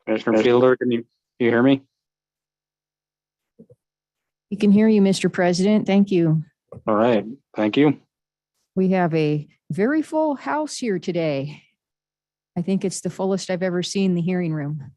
Commissioner Fielder, can you hear me? We can hear you, Mr. President. Thank you. All right, thank you. We have a very full house here today. I think it's the fullest I've ever seen the hearing room.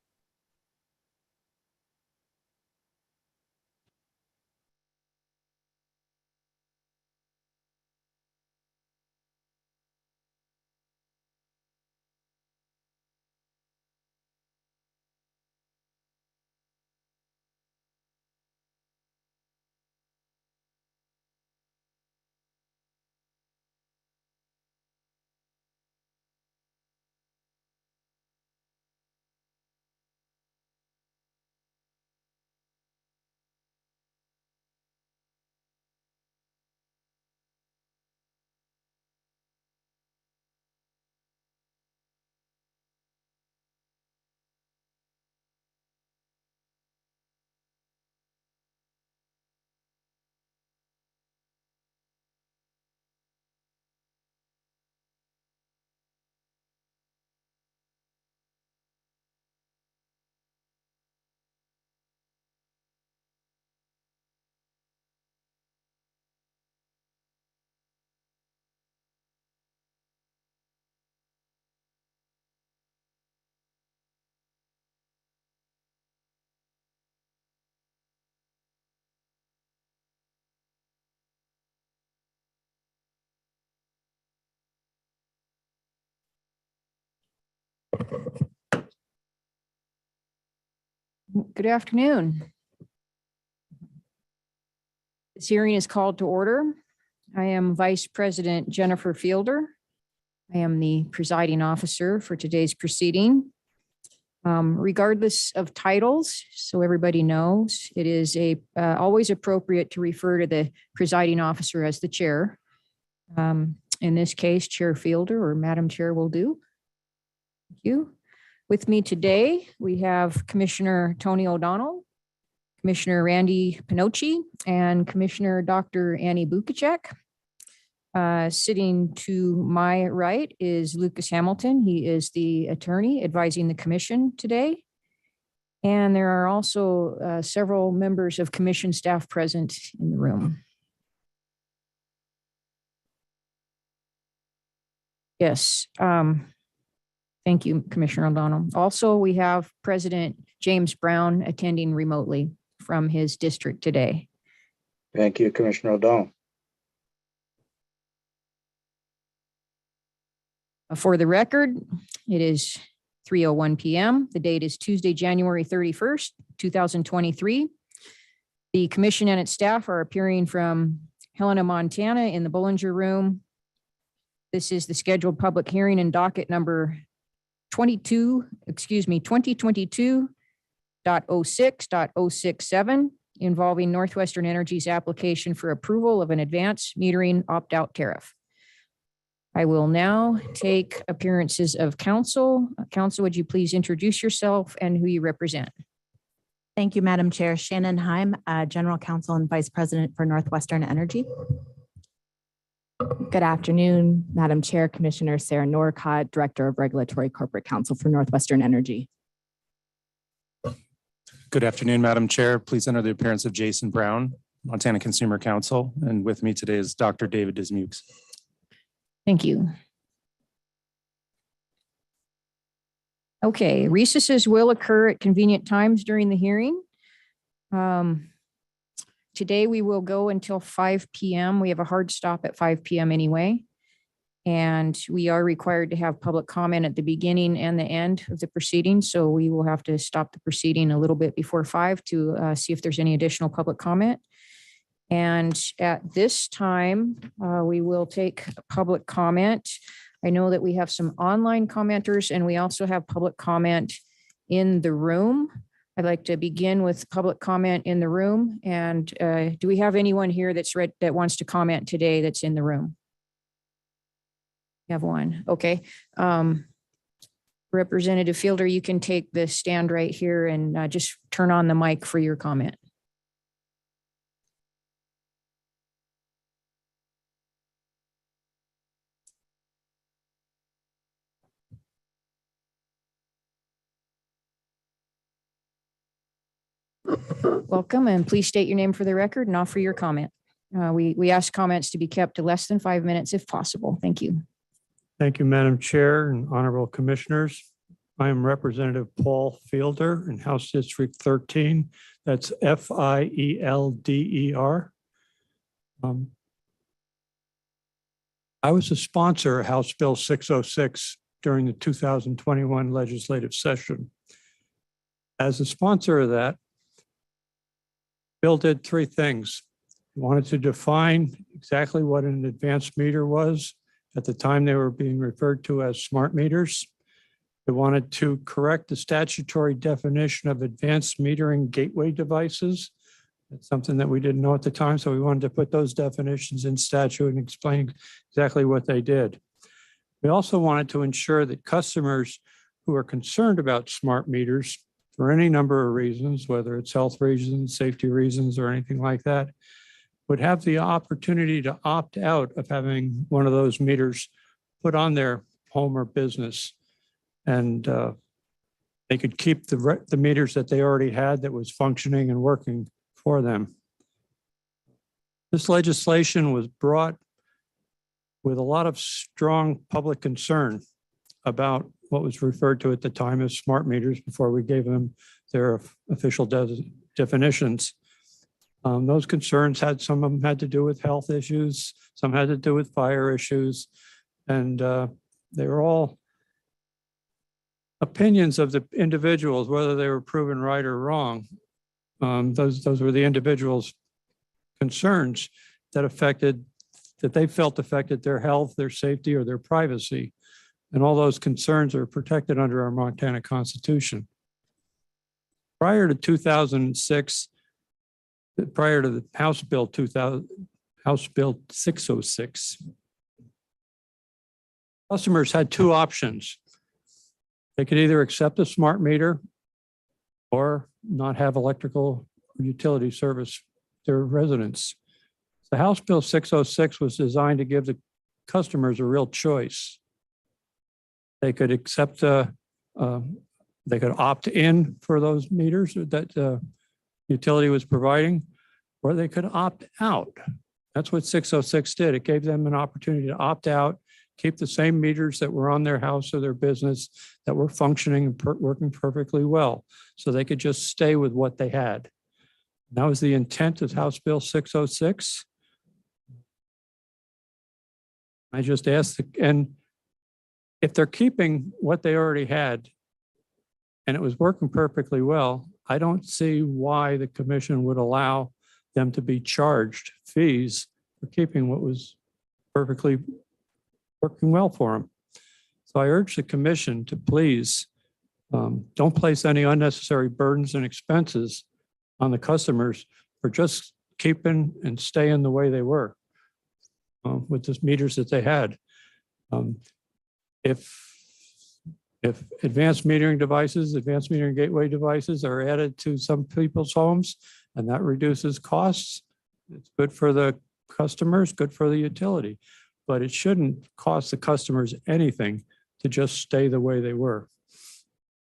Good afternoon. This hearing is called to order. I am Vice President Jennifer Fielder. I am the presiding officer for today's proceeding. Regardless of titles, so everybody knows, it is always appropriate to refer to the presiding officer as the chair. In this case, Chair Fielder or Madam Chair will do. Thank you. With me today, we have Commissioner Tony O'Donnell, Commissioner Randy Pinocci, and Commissioner Dr. Annie Bukacek. Sitting to my right is Lucas Hamilton. He is the attorney advising the commission today. And there are also several members of commission staff present in the room. Yes. Thank you, Commissioner O'Donnell. Also, we have President James Brown attending remotely from his district today. Thank you, Commissioner O'Donnell. For the record, it is 3:01 p.m. The date is Tuesday, January 31st, 2023. The commission and its staff are appearing from Helena, Montana in the Bollinger Room. This is the scheduled public hearing and docket number 2022.06.067 involving Northwestern Energy's application for approval of an advanced metering opt-out tariff. I will now take appearances of council. Council, would you please introduce yourself and who you represent? Thank you, Madam Chair. Shannon Heim, General Counsel and Vice President for Northwestern Energy. Good afternoon, Madam Chair, Commissioner Sarah Norcott, Director of Regulatory Corporate Counsel for Northwestern Energy. Good afternoon, Madam Chair. Please enter the appearance of Jason Brown, Montana Consumer Counsel. And with me today is Dr. David Dismukes. Thank you. Okay, recesses will occur at convenient times during the hearing. Today we will go until 5 p.m. We have a hard stop at 5 p.m. anyway. And we are required to have public comment at the beginning and the end of the proceeding. So we will have to stop the proceeding a little bit before 5 to see if there's any additional public comment. And at this time, we will take public comment. I know that we have some online commenters and we also have public comment in the room. I'd like to begin with public comment in the room. And do we have anyone here that wants to comment today that's in the room? You have one. Okay. Representative Fielder, you can take the stand right here and just turn on the mic for your comment. Welcome, and please state your name for the record and offer your comment. We ask comments to be kept to less than 5 minutes if possible. Thank you. Thank you, Madam Chair and honorable commissioners. I am Representative Paul Fielder in House District 13. That's Fielder. I was a sponsor of House Bill 606 during the 2021 legislative session. As a sponsor of that, Bill did three things. He wanted to define exactly what an advanced meter was. At the time, they were being referred to as smart meters. They wanted to correct the statutory definition of advanced metering gateway devices. That's something that we didn't know at the time, so we wanted to put those definitions in statute and explain exactly what they did. We also wanted to ensure that customers who are concerned about smart meters for any number of reasons, whether it's health reasons, safety reasons, or anything like that, would have the opportunity to opt out of having one of those meters put on their home or business. And they could keep the meters that they already had that was functioning and working for them. This legislation was brought with a lot of strong public concern about what was referred to at the time as smart meters before we gave them their official definitions. Those concerns some of them had to do with health issues, some had to do with fire issues, and they were all opinions of the individuals, whether they were proven right or wrong. Those were the individuals' concerns that they felt affected their health, their safety, or their privacy. And all those concerns are protected under our Montana Constitution. Prior to 2006, prior to the House Bill 606, customers had two options. They could either accept a smart meter or not have electrical or utility service their residents. The House Bill 606 was designed to give the customers a real choice. They could accept, they could opt in for those meters that utility was providing, or they could opt out. That's what 606 did. It gave them an opportunity to opt out, keep the same meters that were on their house or their business that were functioning and working perfectly well. So they could just stay with what they had. That was the intent of House Bill 606. I just asked, and if they're keeping what they already had and it was working perfectly well, I don't see why the commission would allow them to be charged fees for keeping what was perfectly working well for them. So I urge the commission to please don't place any unnecessary burdens and expenses on the customers for just keeping and staying the way they were with the meters that they had. If advanced metering devices, advanced metering gateway devices are added to some people's homes and that reduces costs, it's good for the customers, good for the utility, but it shouldn't cost the customers anything to just stay the way they were.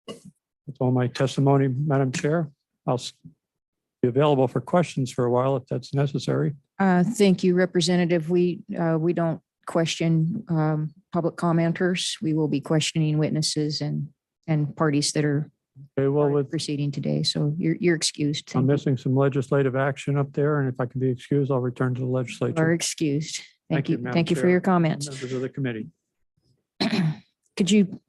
That's all my testimony, Madam Chair. I'll be available for questions for a while if that's necessary. Thank you, Representative. We don't question public commenters. We will be questioning witnesses and parties that are Okay, well, proceeding today. So you're excused. I'm Thank you. missing some legislative action up there, and if I can be excused, I'll return to the You are legislature. excused. Thank you. Madam Thank you for Chair, your comments. Members of the committee. Could you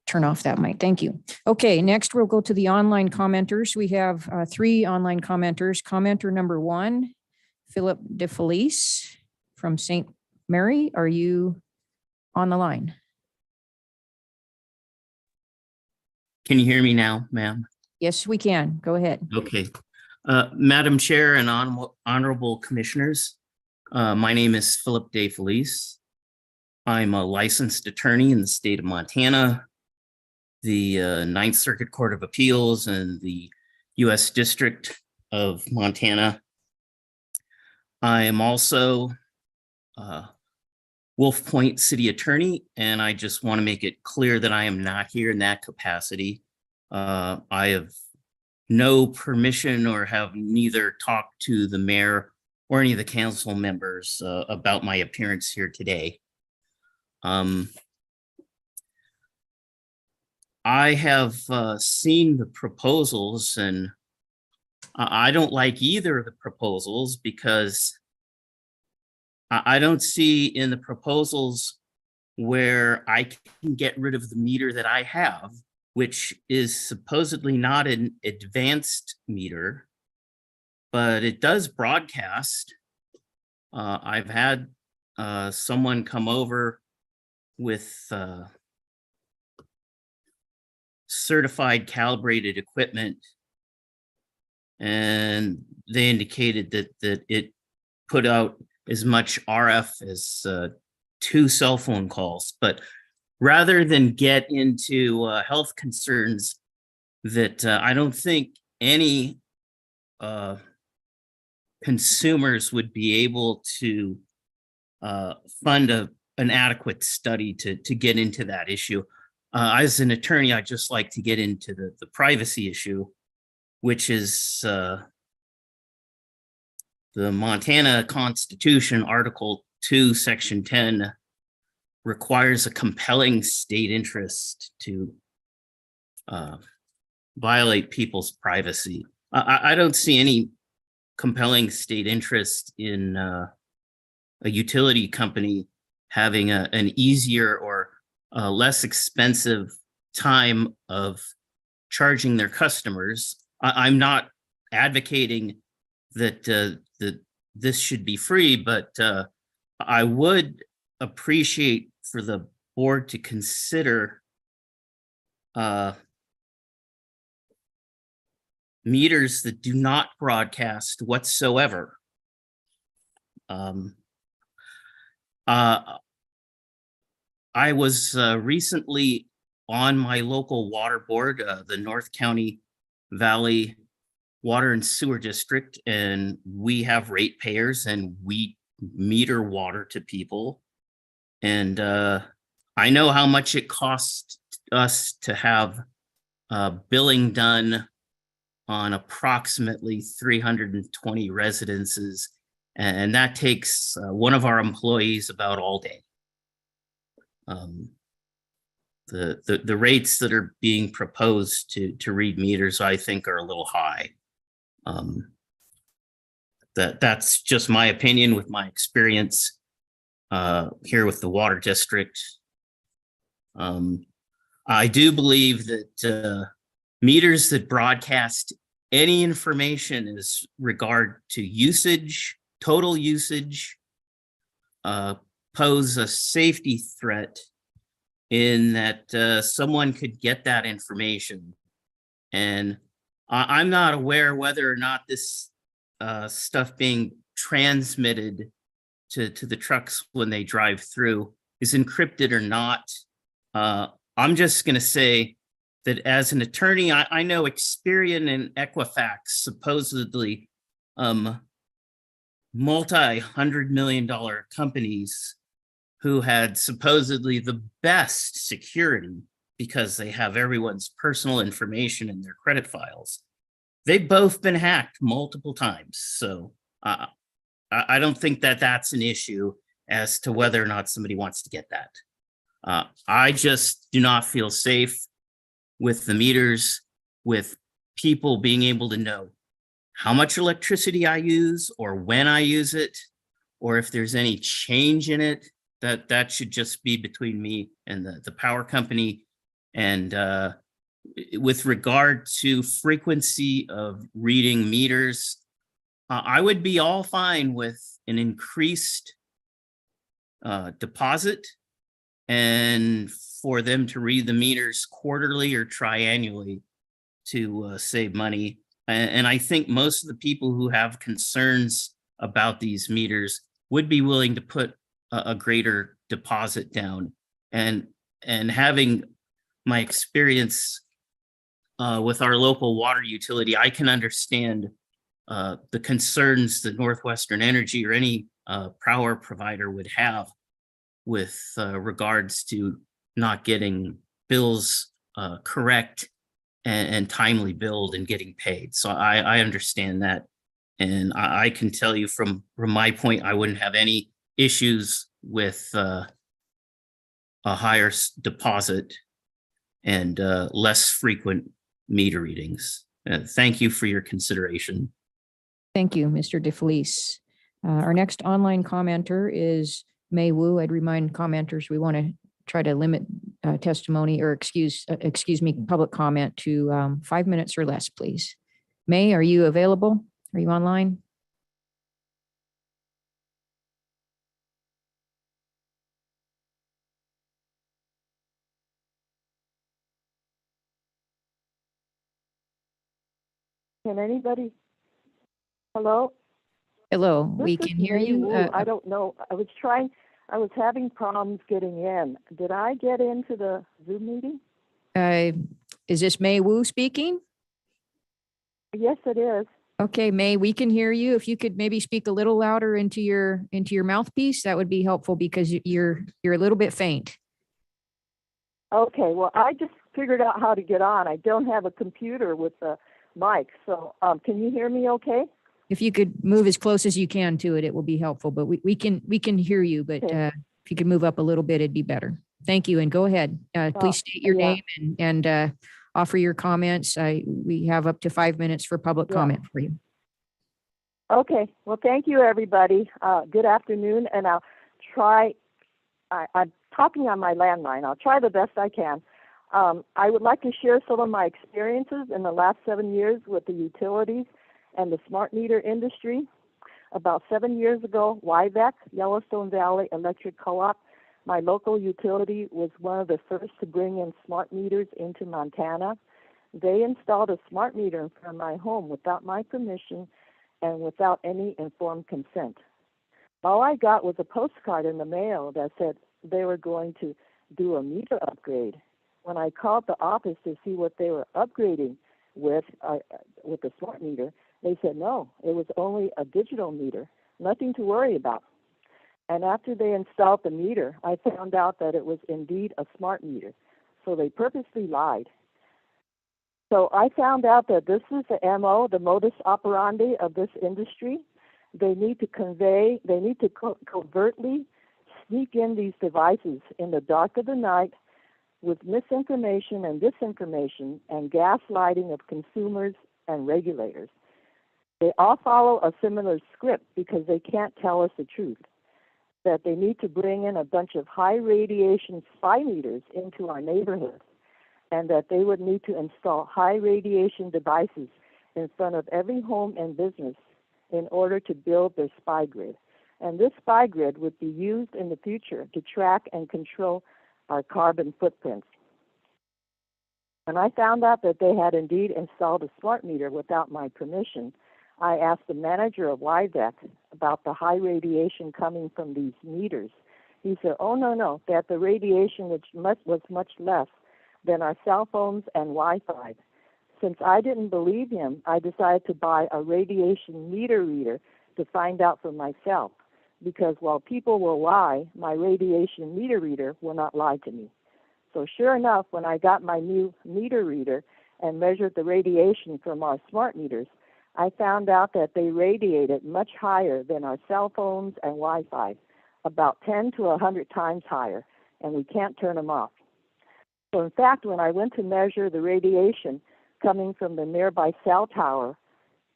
turn off that mic? Thank you. Okay, next we'll go to the online commenters. We have 3 online commenters. Commenter number 1, Philip DeFelice from St. Mary. Are you on the line? Can you hear me now, ma'am? Yes, we can. Go ahead. Okay. Madam Chair and honorable commissioners, my name is Philip DeFelice. I'm a licensed attorney in the state of Montana, the Ninth Circuit Court of Appeals, and the U.S. District of Montana. I am also Wolf Point City Attorney, and I just want to make it clear that I am not here in that capacity. I have no permission or have neither talked to the mayor or any of the council members about my appearance here today. I have seen the proposals, and I don't like either of the proposals because I don't see in the proposals where I can get rid of the meter that I have, which is supposedly not an advanced meter, but it does broadcast. I've had someone come over with certified calibrated equipment, and they indicated that it put out as much RF as 2 cell phone calls. But rather than get into health concerns that I don't think any consumers would be able to fund an adequate study to get into that issue. As an attorney, I just like to get into the privacy issue, which is the Montana Constitution, Article 2, Section 10, requires a compelling state interest to violate people's privacy. I don't see any compelling state interest in a utility company having an easier or less expensive time of charging their customers. I'm not advocating that this should be free, but I would appreciate for the board to consider meters that do not broadcast whatsoever. I was recently on my local water board, the North County Valley Water and Sewer District, and we have ratepayers and we meter water to people. And I know how much it costs us to have billing done on approximately 320 residences. And that takes one of our employees about all day. The rates that are being proposed to read meters, I think, are a little high. That's just my opinion with my experience here with the water district. I do believe that meters that broadcast any information as regard to usage, total usage, pose a safety threat in that someone could get that information. And I'm not aware whether or not this stuff being transmitted to the trucks when they drive through is encrypted or not. I'm just going to say that as an attorney, I know Experian and Equifax, supposedly multi-$100-million companies who had supposedly the best security because they have everyone's personal information in their credit files. They've both been hacked multiple times. So I don't think that that's an issue as to whether or not somebody wants to get that. I just do not feel safe with the meters, with people being able to know how much electricity I use or when I use it, or if there's any change in it. That should just be between me and the power company. And with regard to frequency of reading meters, I would be all fine with an increased deposit and for them to read the meters quarterly or triannually to save money. And I think most of the people who have concerns about these meters would be willing to put a greater deposit down. And having my experience with our local water utility, I can understand the concerns that Northwestern Energy or any power provider would have with regards to not getting bills correct and timely billed and getting paid. So I understand that. And I can tell you from my point, I wouldn't have any issues with a higher deposit and less frequent meter readings. Thank you for your consideration. Thank you, Mr. DeFelice. Our next online commenter is May Wu. I'd remind commenters, we want to try to limit testimony or excuse me, public comment to 5 minutes or less, please. May, are you available? Are you online? Can anybody? Hello? Hello, This we is can hear May you. Wu. I don't know. I was having problems getting in. Did I get into the Zoom meeting? Is this May Wu speaking? Yes, it is. Okay, May, we can hear you. If you could maybe speak a little louder into your mouthpiece, that would be helpful because you're a little bit faint. Okay, well, I just figured out how to get on. I don't have a computer with a mic, so can you hear me okay? If you could move as close as you can to it, it will be helpful, but we can hear you, but Okay. if you could move up a little bit, it'd be better. Thank you, and go ahead. Please state your yeah. name and offer your comments. We have up to 5 minutes for public Yeah. comment for you. Okay, well, thank you, everybody. Good afternoon, and I'll try, I'm talking on my landline. I'll try the best I can. I would like to share some of my experiences in the last 7 years with the utilities and the smart meter industry. About 7 years ago, YVEC, Yellowstone Valley Electric Co-op, my local utility, was one of the first to bring in smart meters into Montana. They installed a smart meter in front of my home without my permission and without any informed consent. All I got was a postcard in the mail that said they were going to do a meter upgrade. When I called the office to see what they were upgrading with the smart meter, they said no, it was only a digital meter, nothing to worry about. And after they installed the meter, I found out that it was indeed a smart meter. So they purposely lied. So I found out that this is the MO, the modus operandi of this industry. They need to covertly sneak in these devices in the dark of the night with misinformation and disinformation and gaslighting of consumers and regulators. They all follow a similar script because they can't tell us the truth, that they need to bring in a bunch of high radiation spy meters into our neighborhoods, and that they would need to install high radiation devices in front of every home and business in order to build their spy grid. And this spy grid would be used in the future to track and control our carbon footprints. When I found out that they had indeed installed a smart meter without my permission, I asked the manager of YVEC about the high radiation coming from these meters. He said, oh, no, that the radiation was much less than our cell phones and Wi-Fi. Since I didn't believe him, I decided to buy a radiation meter reader to find out for myself, because while people will lie, my radiation meter reader will not lie to me. So sure enough, when I got my new meter reader and measured the radiation from our smart meters, I found out that they radiated much higher than our cell phones and Wi-Fi, about 10 to 100 times higher, and we can't turn them off. So in fact, when I went to measure the radiation coming from the nearby cell tower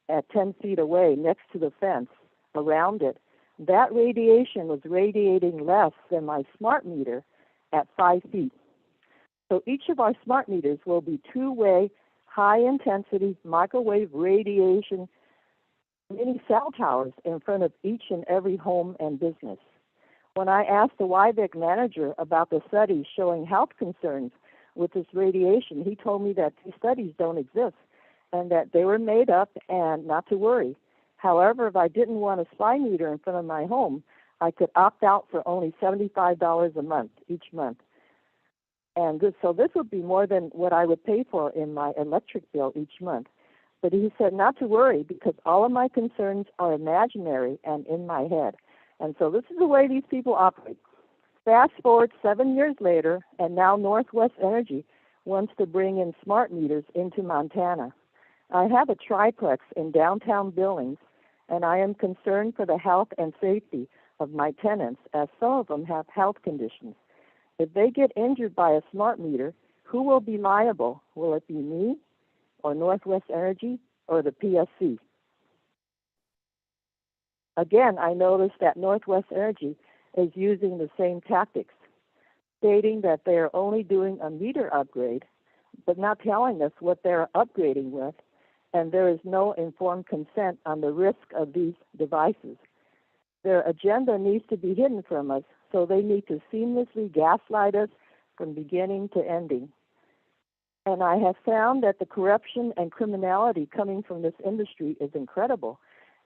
at 10 feet away next to the fence around it, that radiation was radiating less than my smart meter at 5 feet. So each of our smart meters will be two-way, high-intensity microwave radiation mini cell towers in front of each and every home and business. When I asked the YVEC manager about the studies showing health concerns with this radiation, he told me that these studies don't exist and that they were made up and not to worry. However, if I didn't want a spy meter in front of my home, I could opt out for only $75 a month, each month. And so this would be more than what I would pay for in my electric bill each month. But he said not to worry because all of my concerns are imaginary and in my head. And so this is the way these people operate. Fast forward 7 years later, and now Northwest Energy wants to bring in smart meters into Montana. I have a triplex in downtown Billings, and I am concerned for the health and safety of my tenants, as some of them have health conditions. If they get injured by a smart meter, who will be liable? Will it be me, or Northwest Energy, or the PSC? Again, I noticed that Northwest Energy is using the same tactics, stating that they are only doing a meter upgrade, but not telling us what they're upgrading with, and there is no informed consent on the risk of these devices. Their agenda needs to be hidden from us, so they need to seamlessly gaslight us from beginning to ending. And I have found that the corruption and criminality coming from this industry is incredible,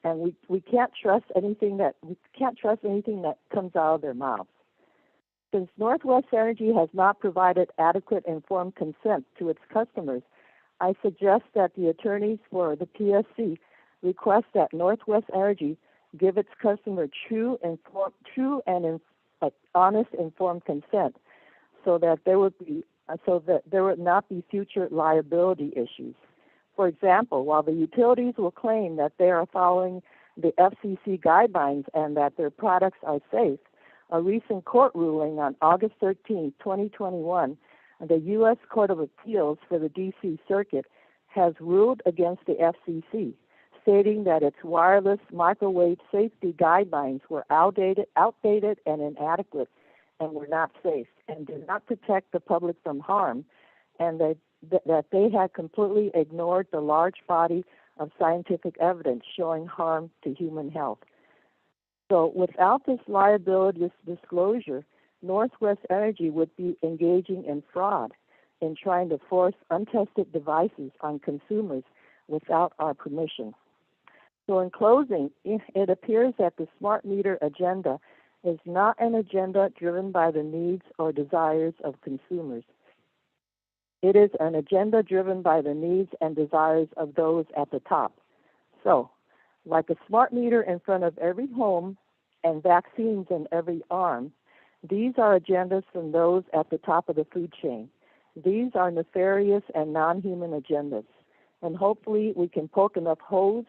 and we can't trust anything that comes out of their mouths. Since Northwest Energy has not provided adequate informed consent to its customers, I suggest that the attorneys for the PSC request that Northwest Energy give its customer true and honest informed consent, so that there would not be future liability issues. For example, while the utilities will claim that they are following the FCC guidelines and that their products are safe, a recent court ruling on August 13, 2021, the U.S. Court of Appeals for the D.C. Circuit has ruled against the FCC, stating that its wireless microwave safety guidelines were outdated and inadequate and were not safe and did not protect the public from harm, and that they had completely ignored the large body of scientific evidence showing harm to human health. So without this liability disclosure, Northwest Energy would be engaging in fraud in trying to force untested devices on consumers without our permission. So in closing, it appears that the smart meter agenda is not an agenda driven by the needs or desires of consumers. It is an agenda driven by the needs and desires of those at the top. So, like a smart meter in front of every home and vaccines in every arm, these are agendas from those at the top of the food chain. These are nefarious and non-human agendas, and hopefully we can poke enough holes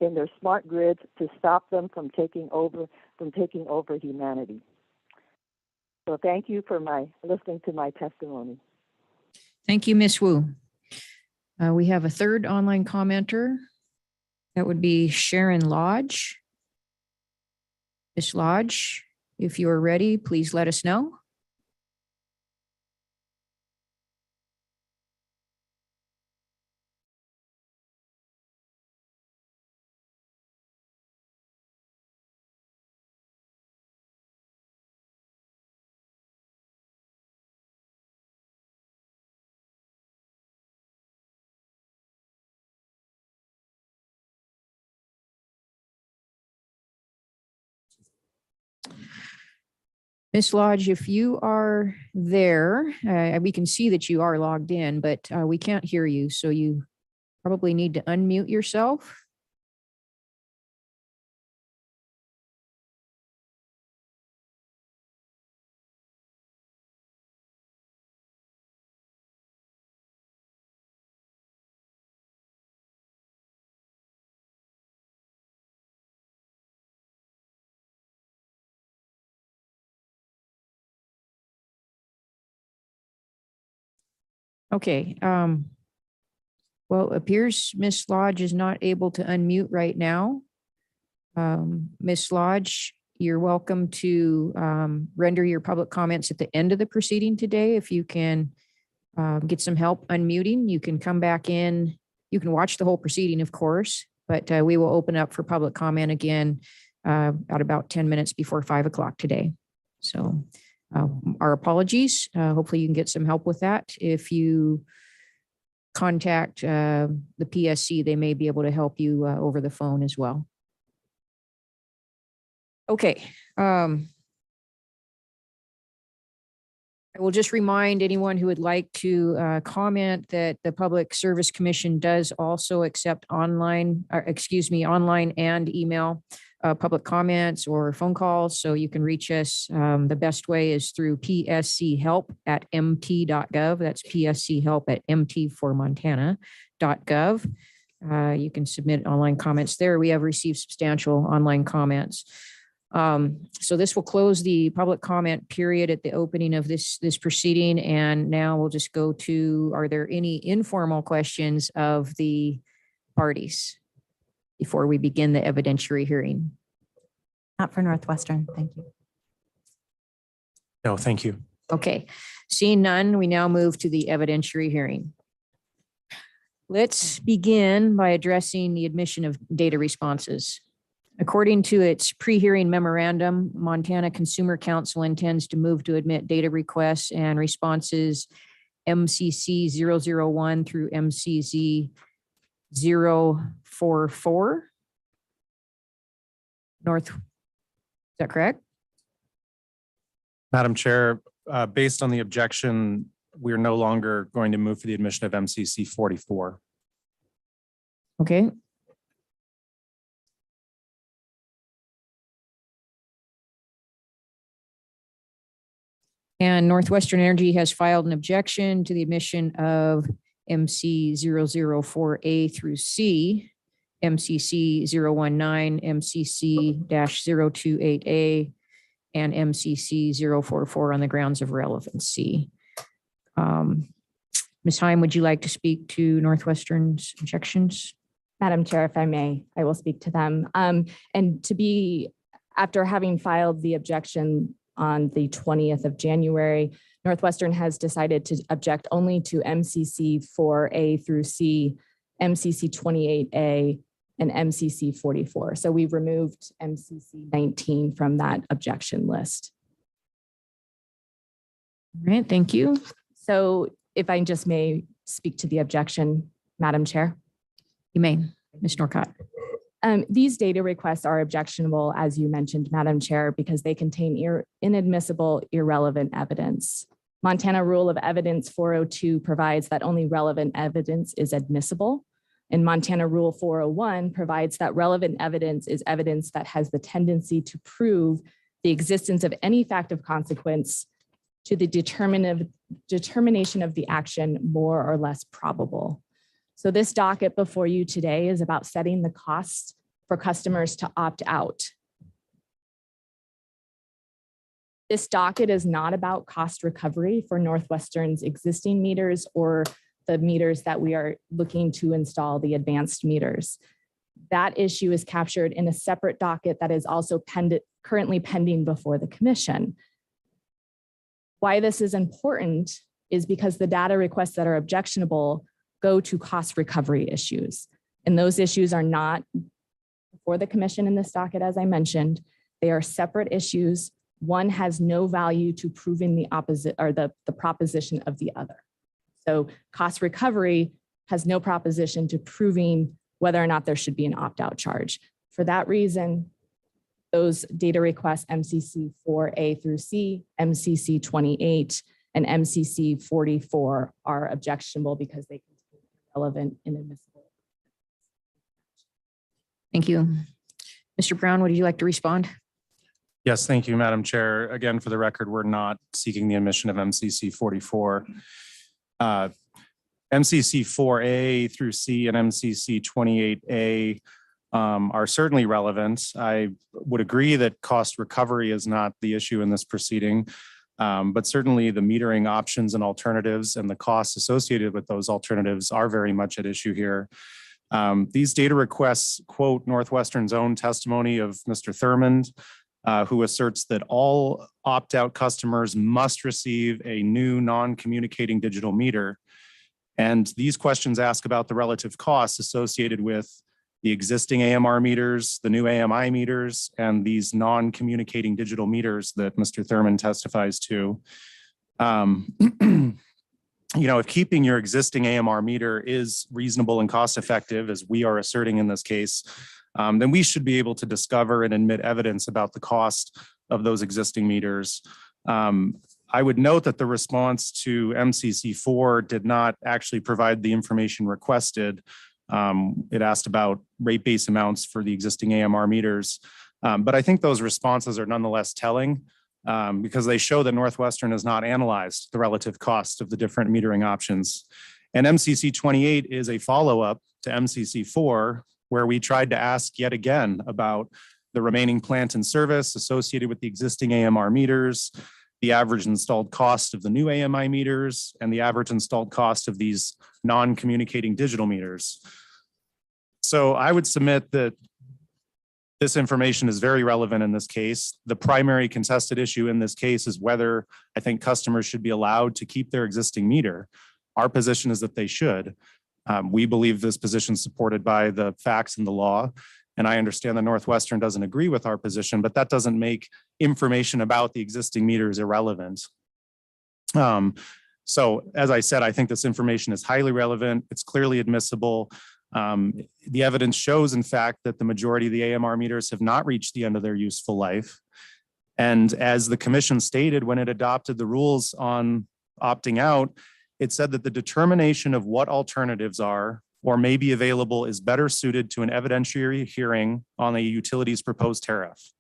in their smart grids to stop them from taking over humanity. So thank you for listening to my testimony. Thank you, Ms. Wu. We have a third online commenter. That would be Sharon Lodge. Ms. Lodge, if you are ready, please let us know. Ms. Lodge, if you are there, we can see that you are logged in, but we can't hear you. So you probably need to unmute yourself. Okay. Well, it appears Ms. Lodge is not able to unmute right now. Ms. Lodge, you're welcome to render your public comments at the end of the proceeding today. If you can get some help unmuting, you can come back in. You can watch the whole proceeding, of course, but we will open up for public comment again at about 10 minutes before 5 o'clock today. So our apologies. Hopefully you can get some help with that. If you contact the PSC, they may be able to help you over the phone as well. Okay. I will just remind anyone who would like to comment that the Public Service Commission does also accept online and email public comments or phone calls, so you can reach us. The best way is through pschelp@mt.gov. That's pschelp@mt4montana.gov. You can submit online comments there. We have received substantial online comments. So this will close the public comment period at the opening of this proceeding. And now we'll just go to, are there any informal questions of the parties before we begin the evidentiary hearing? Not for Northwestern. Thank you. No, thank you. Okay, seeing none, we now move to the evidentiary hearing. Let's begin by addressing the admission of data responses. According to its pre-hearing memorandum, Montana Consumer Council intends to move to admit data requests and responses MCC 001 through MCZ 044. North, is that correct? Madam Chair, based on the objection, we're no longer going to move for the admission of MCC 44. Okay. And Northwestern Energy has filed an objection to the admission of MC 004A through C, MCC 019, MCC 028A, and MCC 044 on the grounds of relevancy. Ms. Heim, would you like to speak to Northwestern's objections? Madam Chair, if I may, I will speak to them. And after having filed the objection on the 20th of January, Northwestern has decided to object only to MCC 4A through C, MCC 28A, and MCC 44. So we removed MCC 19 from that objection list. All right, thank you. So if I just may speak to the objection, Madam Chair. You may, Ms. Norcott. These data requests are objectionable, as you mentioned, Madam Chair, because they contain inadmissible, irrelevant evidence. Montana Rule of Evidence 402 provides that only relevant evidence is admissible. And Montana Rule 401 provides that relevant evidence is evidence that has the tendency to prove the existence of any fact of consequence to the determination of the action more or less probable. So this docket before you today is about setting the cost for customers to opt out. This docket is not about cost recovery for Northwestern's existing meters or the meters that we are looking to install, the advanced meters. That issue is captured in a separate docket that is also currently pending before the commission. Why this is important is because the data requests that are objectionable go to cost recovery issues. And those issues are not before the commission in this docket, as I mentioned. They are separate issues. One has no value to proving the opposite or the proposition of the other. So cost recovery has no proposition to proving whether or not there should be an opt-out charge. For that reason, those data requests MCC 4A through C, MCC 28, and MCC 44 are objectionable because they contain relevant and admissible. Thank you. Mr. Brown, would you like to respond? Yes, thank you, Madam Chair. Again, for the record, we're not seeking the admission of MCC 44. MCC 4A through C and MCC 28A are certainly relevant. I would agree that cost recovery is not the issue in this proceeding, but certainly the metering options and alternatives and the costs associated with those alternatives are very much at issue here. These data requests quote Northwestern's own testimony of Mr. Thurmond, who asserts that all opt-out customers must receive a new non-communicating digital meter. And these questions ask about the relative costs associated with the existing AMR meters, the new AMI meters, and these non-communicating digital meters that Mr. Thurmond testifies to. If keeping your existing AMR meter is reasonable and cost effective, as we are asserting in this case, then we should be able to discover and admit evidence about the cost of those existing meters. I would note that the response to MCC4 did not actually provide the information requested. It asked about rate base amounts for the existing AMR meters. But I think those responses are nonetheless telling because they show that Northwestern has not analyzed the relative cost of the different metering options. And MCC 28 is a follow-up to MCC 4, where we tried to ask yet again about the remaining plant and service associated with the existing AMR meters, the average installed cost of the new AMI meters, and the average installed cost of these non-communicating digital meters. So I would submit that this information is very relevant in this case. The primary contested issue in this case is whether I think customers should be allowed to keep their existing meter. Our position is that they should. We believe this position is supported by the facts and the law. And I understand that Northwestern doesn't agree with our position, but that doesn't make information about the existing meters irrelevant. So as I said, I think this information is highly relevant. It's clearly admissible. The evidence shows, in fact, that the majority of the AMR meters have not reached the end of their useful life. And as the commission stated when it adopted the rules on opting out, it said that the determination of what alternatives are or may be available is better suited to an evidentiary hearing on a utility's proposed tariff.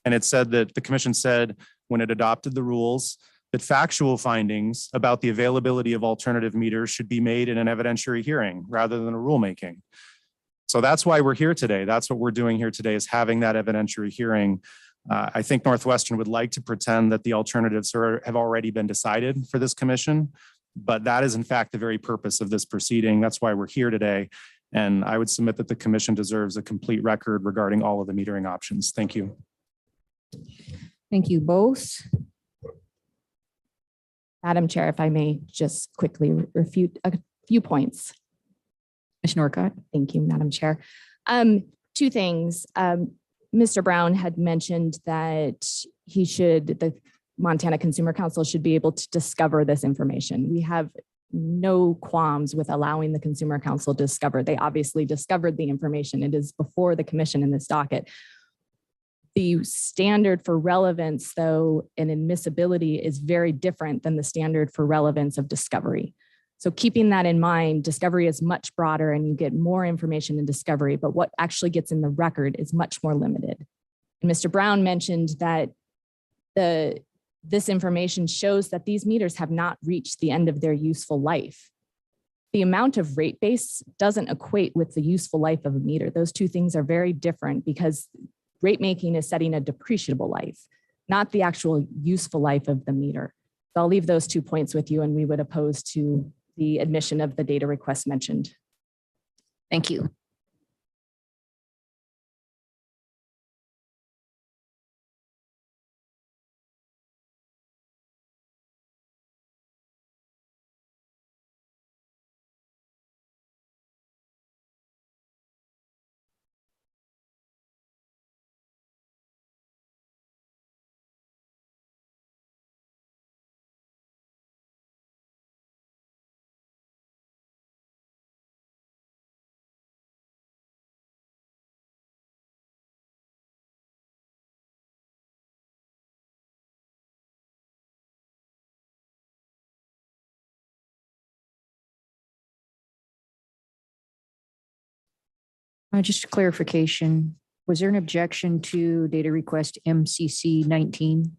And it said that the commission said when it adopted the rules that factual findings about the availability of alternative meters should be made in an evidentiary hearing rather than a rulemaking. So that's why we're here today. That's what we're doing here today, is having that evidentiary hearing. I think Northwestern would like to pretend that the alternatives have already been decided for this commission, but that is in fact the very purpose of this proceeding. That's why we're here today. And I would submit that the commission deserves a complete record regarding all of the metering options. Thank you. Thank you both. Madam Chair, if I may just quickly refute a few points. Ms. Norcott. Thank you, Madam Chair. Two things. Mr. Brown had mentioned that the Montana Consumer Council should be able to discover this information. We have no qualms with allowing the Consumer Council to discover. They obviously discovered the information. It is before the commission in this docket. The standard for relevance, though, and admissibility is very different than the standard for relevance of discovery. So keeping that in mind, discovery is much broader and you get more information in discovery, but what actually gets in the record is much more limited. And Mr. Brown mentioned that this information shows that these meters have not reached the end of their useful life. The amount of rate base doesn't equate with the useful life of a meter. Those two things are very different because rate making is setting a depreciable life, not the actual useful life of the meter. So I'll leave those 2 points with you, and we would oppose to the admission of the data request mentioned. Thank you. Just a clarification. Was there an objection to data request MCC 19?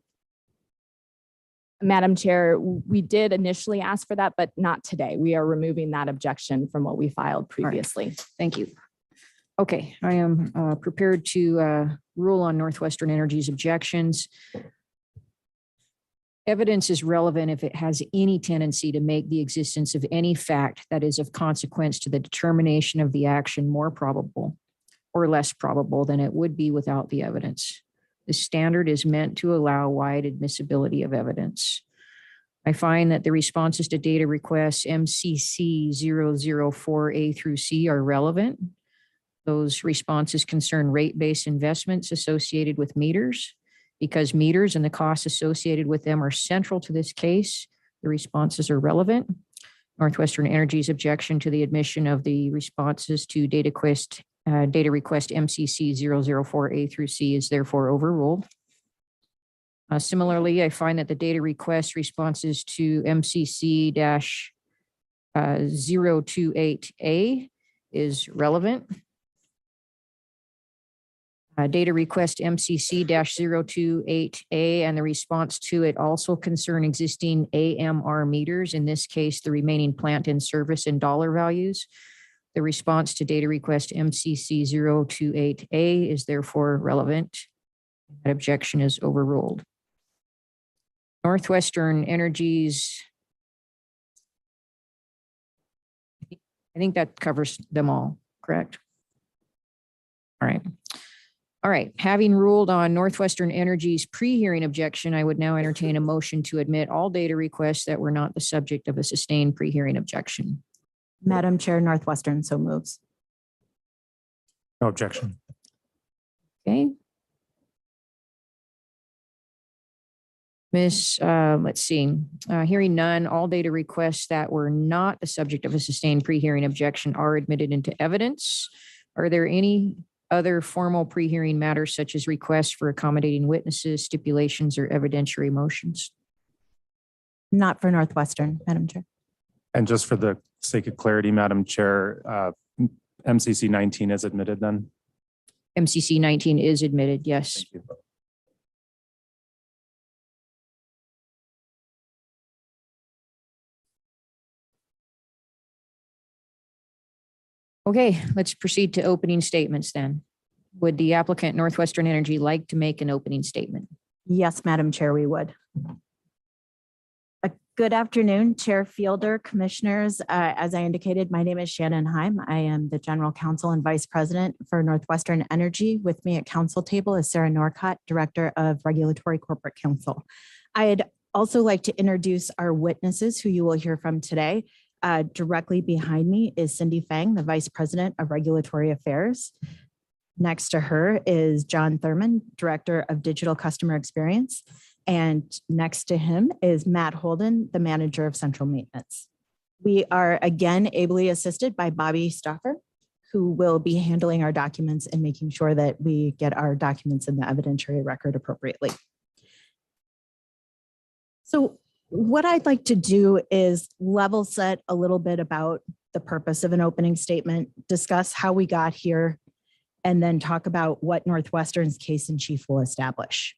Madam Chair, we did initially ask for that, but not today. We are removing that objection from what we filed previously. Thank you. Okay, I am prepared to rule on Northwestern Energy's objections. Evidence is relevant if it has any tendency to make the existence of any fact that is of consequence to the determination of the action more probable or less probable than it would be without the evidence. The standard is meant to allow wide admissibility of evidence. I find that the responses to data requests MCC 004A through C are relevant. Those responses concern rate-based investments associated with meters. Because meters and the costs associated with them are central to this case, the responses are relevant. Northwestern Energy's objection to the admission of the responses to data request MCC 004A through C is therefore overruled. Similarly, I find that the data request responses to MCC-028A is relevant. Data request MCC-028A and the response to it also concern existing AMR meters. In this case, the remaining plant in service and dollar values. The response to data request MCC-028A is therefore relevant. That objection is overruled. Northwestern Energy's, I think that covers them all, correct? All right. All right. Having ruled on Northwestern Energy's pre-hearing objection, I would now entertain a motion to admit all data requests that were not the subject of a sustained pre-hearing objection. Madam Chair, Northwestern so moves. No objection. Okay. Let's see, hearing none, all data requests that were not the subject of a sustained pre-hearing objection are admitted into evidence. Are there any other formal pre-hearing matters such as requests for accommodating witnesses, stipulations, or evidentiary motions? Not for Northwestern, Madam Chair. And just for the sake of clarity, Madam Chair, MCC 19 is admitted then? MCC 19 is admitted, yes. Thank you. Okay, let's proceed to opening statements then. Would the applicant Northwestern Energy like to make an opening statement? Yes, Madam Chair, we would. Good afternoon, Chair Fielder, Commissioners. As I indicated, my name is Shannon Heim. I am the General Counsel and Vice President for Northwestern Energy. With me at council table is Sarah Norcott, Director of Regulatory Corporate Counsel. I'd also like to introduce our witnesses who you will hear from today. Directly behind me is Cindy Fang, the Vice President of Regulatory Affairs. Next to her is John Thurman, Director of Digital Customer Experience. And next to him is Matt Holden, the Manager of Central Maintenance. We are again ably assisted by Bobby Stoffer, who will be handling our documents and making sure that we get our documents in the evidentiary record appropriately. So what I'd like to do is level set a little bit about the purpose of an opening statement, discuss how we got here, and then talk about what Northwestern's case in chief will establish.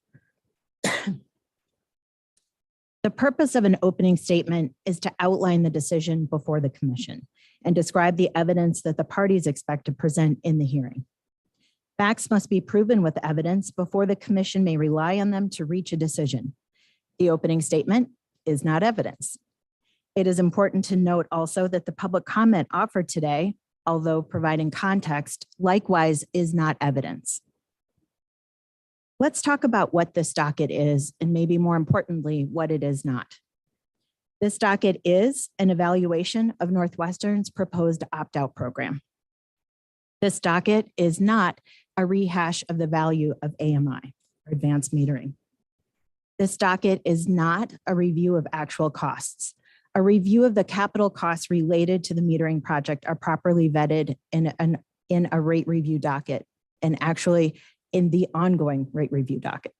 The purpose of an opening statement is to outline the decision before the commission and describe the evidence that the parties expect to present in the hearing. Facts must be proven with evidence before the commission may rely on them to reach a decision. The opening statement is not evidence. It is important to note also that the public comment offered today, although providing context, likewise is not evidence. Let's talk about what this docket is, and maybe more importantly, what it is not. This docket is an evaluation of Northwestern's proposed opt-out program. This docket is not a rehash of the value of AMI, or advanced metering. This docket is not a review of actual costs. A review of the capital costs related to the metering project are properly vetted in a rate review docket, and actually in the ongoing rate review docket.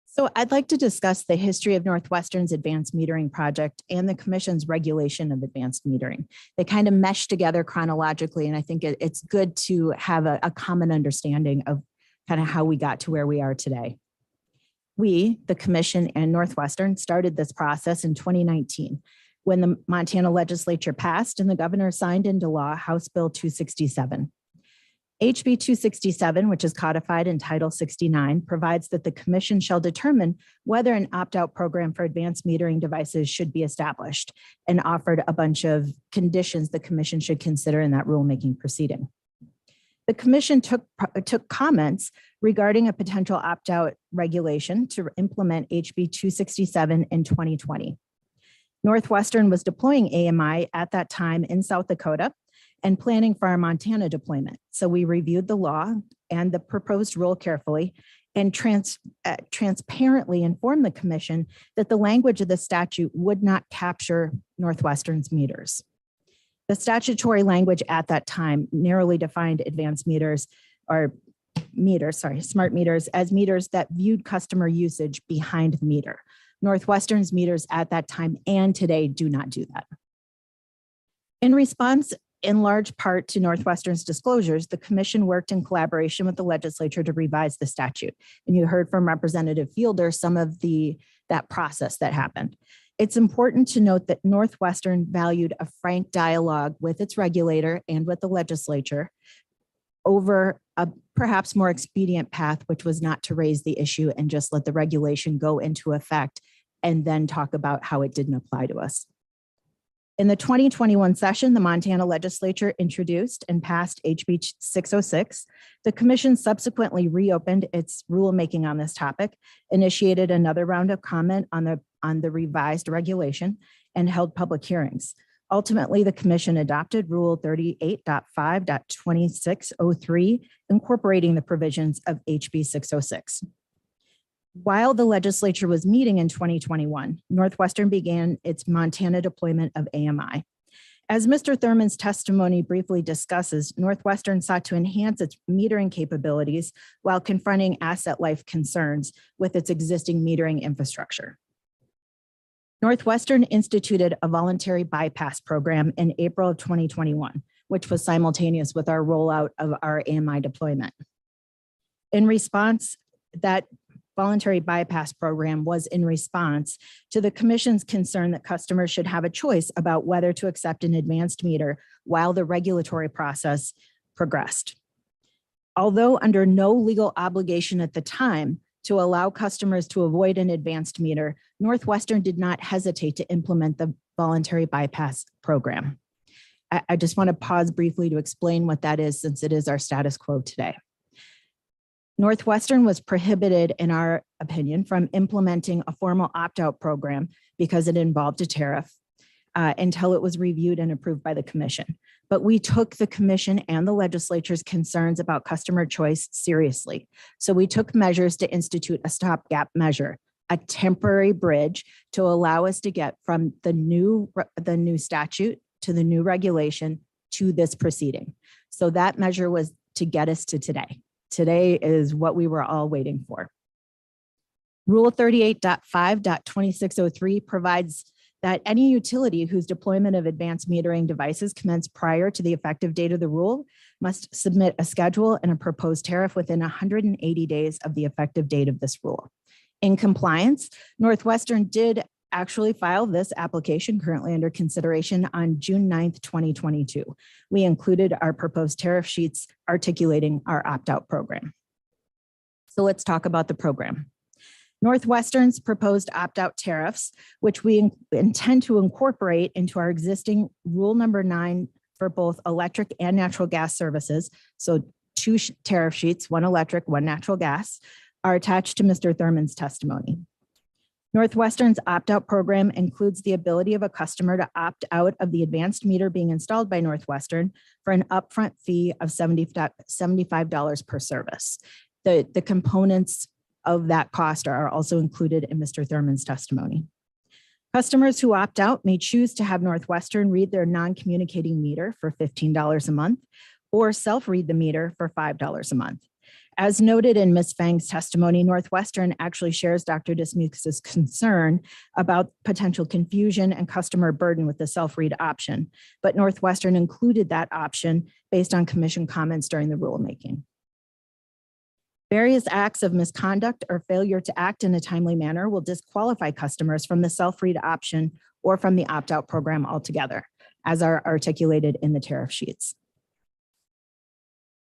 So I'd like to discuss the history of Northwestern's advanced metering project and the commission's regulation of advanced metering. They kind of mesh together chronologically, and I think it's good to have a common understanding of kind of how we got to where we are today. We, the commission and Northwestern, started this process in 2019 when the Montana legislature passed and the governor signed into law House Bill 267. HB 267, which is codified in Title 69, provides that the commission shall determine whether an opt-out program for advanced metering devices should be established, and offered a bunch of conditions the commission should consider in that rulemaking proceeding. The commission took comments regarding a potential opt-out regulation to implement HB 267 in 2020. Northwestern was deploying AMI at that time in South Dakota and planning for our Montana deployment. So we reviewed the law and the proposed rule carefully and transparently informed the commission that the language of the statute would not capture Northwestern's meters. The statutory language at that time narrowly defined advanced meters, or smart meters, as meters that viewed customer usage behind the meter. Northwestern's meters at that time and today do not do that. In response in large part to Northwestern's disclosures, the commission worked in collaboration with the legislature to revise the statute. And you heard from Representative Fielder some of that process that happened. It's important to note that Northwestern valued a frank dialogue with its regulator and with the legislature over a perhaps more expedient path, which was not to raise the issue and just let the regulation go into effect and then talk about how it didn't apply to us. In the 2021 session, the Montana legislature introduced and passed HB 606. The commission subsequently reopened its rulemaking on this topic, initiated another round of comment on the revised regulation, and held public hearings. Ultimately, the commission adopted Rule 38.5.2603, incorporating the provisions of HB 606. While the legislature was meeting in 2021, Northwestern began its Montana deployment of AMI. As Mr. Thurman's testimony briefly discusses, Northwestern sought to enhance its metering capabilities while confronting asset life concerns with its existing metering infrastructure. Northwestern instituted a voluntary bypass program in April of 2021, which was simultaneous with our rollout of our AMI deployment. In response, that voluntary bypass program was in response to the commission's concern that customers should have a choice about whether to accept an advanced meter while the regulatory process progressed. Although under no legal obligation at the time to allow customers to avoid an advanced meter, Northwestern did not hesitate to implement the voluntary bypass program. I just want to pause briefly to explain what that is, since it is our status quo today. Northwestern was prohibited, in our opinion, from implementing a formal opt-out program because it involved a tariff until it was reviewed and approved by the commission. But we took the commission and the legislature's concerns about customer choice seriously. So we took measures to institute a stopgap measure, a temporary bridge to allow us to get from the new statute to the new regulation to this proceeding. So that measure was to get us to today. Today is what we were all waiting for. Rule 38.5.2603 provides that any utility whose deployment of advanced metering devices commenced prior to the effective date of the rule must submit a schedule and a proposed tariff within 180 days of the effective date of this rule. In compliance, Northwestern did actually file this application currently under consideration on June 9th, 2022. We included our proposed tariff sheets articulating our opt-out program. So let's talk about the program. Northwestern's proposed opt-out tariffs, which we intend to incorporate into our existing Rule number 9 for both electric and natural gas services. So two tariff sheets, one electric, one natural gas, are attached to Mr. Thurman's testimony. Northwestern's opt-out program includes the ability of a customer to opt out of the advanced meter being installed by Northwestern for an upfront fee of $75 per service. The components of that cost are also included in Mr. Thurman's testimony. Customers who opt out may choose to have Northwestern read their non-communicating meter for $15 a month or self-read the meter for $5 a month. As noted in Ms. Fang's testimony, Northwestern actually shares Dr. Dismuke's concern about potential confusion and customer burden with the self-read option, but Northwestern included that option based on commission comments during the rulemaking. Various acts of misconduct or failure to act in a timely manner will disqualify customers from the self-read option or from the opt-out program altogether, as are articulated in the tariff sheets.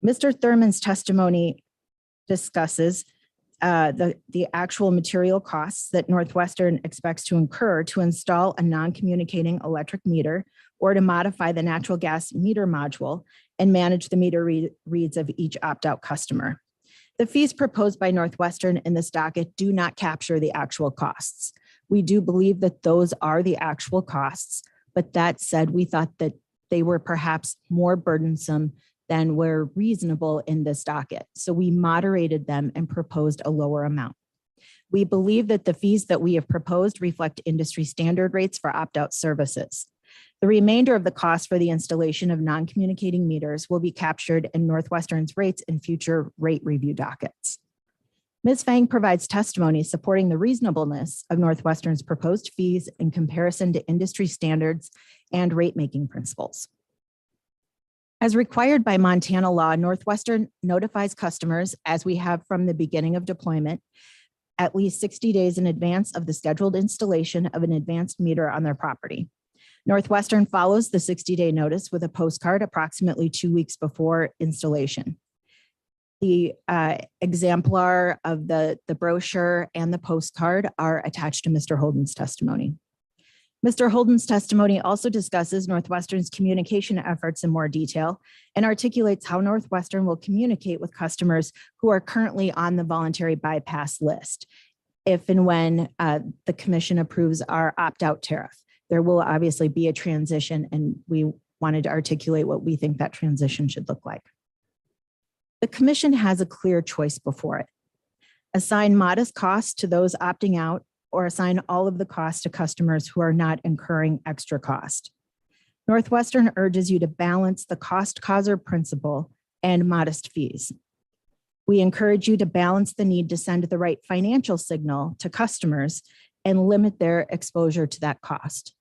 Mr. Thurman's testimony discusses the actual material costs that Northwestern expects to incur to install a non-communicating electric meter or to modify the natural gas meter module and manage the meter reads of each opt-out customer. The fees proposed by Northwestern in this docket do not capture the actual costs. We do believe that those are the actual costs, but that said, we thought that they were perhaps more burdensome than were reasonable in this docket. So we moderated them and proposed a lower amount. We believe that the fees that we have proposed reflect industry standard rates for opt-out services. The remainder of the cost for the installation of non-communicating meters will be captured in Northwestern's rates in future rate review dockets. Ms. Fang provides testimony supporting the reasonableness of Northwestern's proposed fees in comparison to industry standards and rate-making principles. As required by Montana law, Northwestern notifies customers, as we have from the beginning of deployment, at least 60 days in advance of the scheduled installation of an advanced meter on their property. Northwestern follows the 60-day notice with a postcard approximately 2 weeks before installation. The exemplar of the brochure and the postcard are attached to Mr. Holden's testimony. Mr. Holden's testimony also discusses Northwestern's communication efforts in more detail and articulates how Northwestern will communicate with customers who are currently on the voluntary bypass list. If and when the commission approves our opt-out tariff, there will obviously be a transition, and we wanted to articulate what we think that transition should look like. The commission has a clear choice before it. Assign modest costs to those opting out, or assign all of the costs to customers who are not incurring extra cost. Northwestern urges you to balance the cost causer principle and modest fees. We encourage you to balance the need to send the right financial signal to customers and limit their exposure to that cost.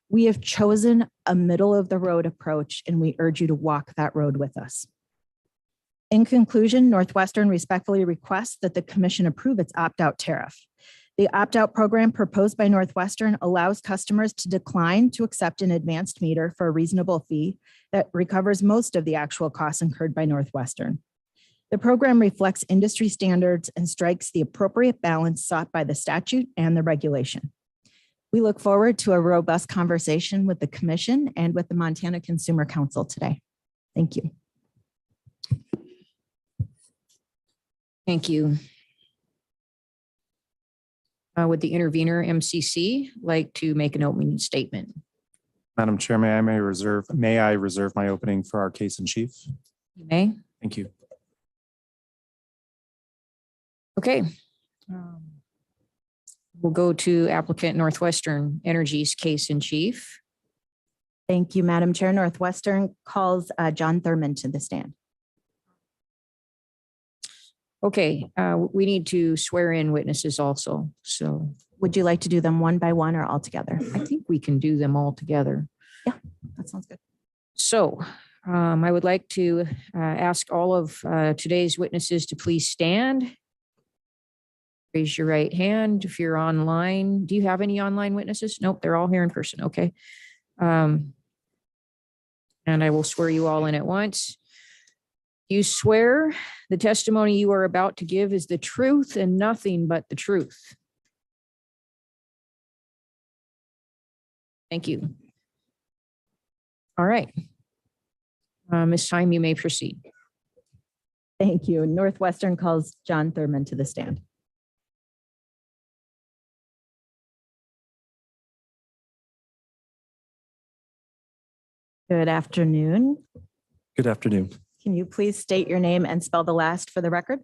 We have chosen a middle of the road approach, and we urge you to walk that road with us. In conclusion, Northwestern respectfully requests that the commission approve its opt-out tariff. The opt-out program proposed by Northwestern allows customers to decline to accept an advanced meter for a reasonable fee that recovers most of the actual costs incurred by Northwestern. The program reflects industry standards and strikes the appropriate balance sought by the statute and the regulation. We look forward to a robust conversation with the commission and with the Montana Consumer Council today. Thank you. Thank you. Would the intervener MCC like to make an opening statement? Madam Chair, may I reserve my opening for our case in chief? You may. Thank you. Okay. We'll go to applicant Northwestern Energy's case in chief. Thank you, Madam Chair. Northwestern calls John Thurman to the stand. Okay, we need to swear in witnesses also. So Would you like to do them one by one or all together? I think we can do them all together. That sounds good. So I would like to ask all of today's witnesses to please stand. Raise your right hand if you're online. Do you have any online witnesses? Nope, they're all here in person. Okay. And I will swear you all in at once. You swear the testimony you are about to give is the truth and nothing but the truth. Thank you. All right. Ms. Time, you may proceed. Thank you. Northwestern calls John Thurman to the stand. Good afternoon. Good afternoon. Can you please state your name and spell the last for the record?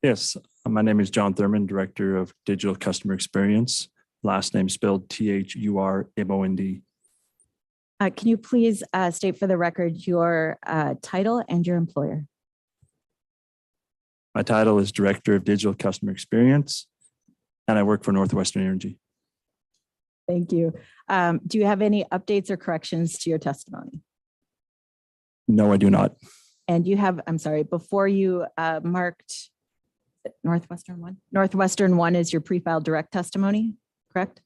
Yes, my name is John Thurman, Director of Digital Customer Experience. Last name spelled THURMOND. Can you please state for the record your title and your employer? My title is Director of Digital Customer Experience, and I work for Northwestern Energy. Thank you. Do you have any updates or corrections to your testimony? No, I do not. And you have, I'm sorry, before you marked Northwestern 1? Northwestern 1 is your pre-filed direct testimony, correct?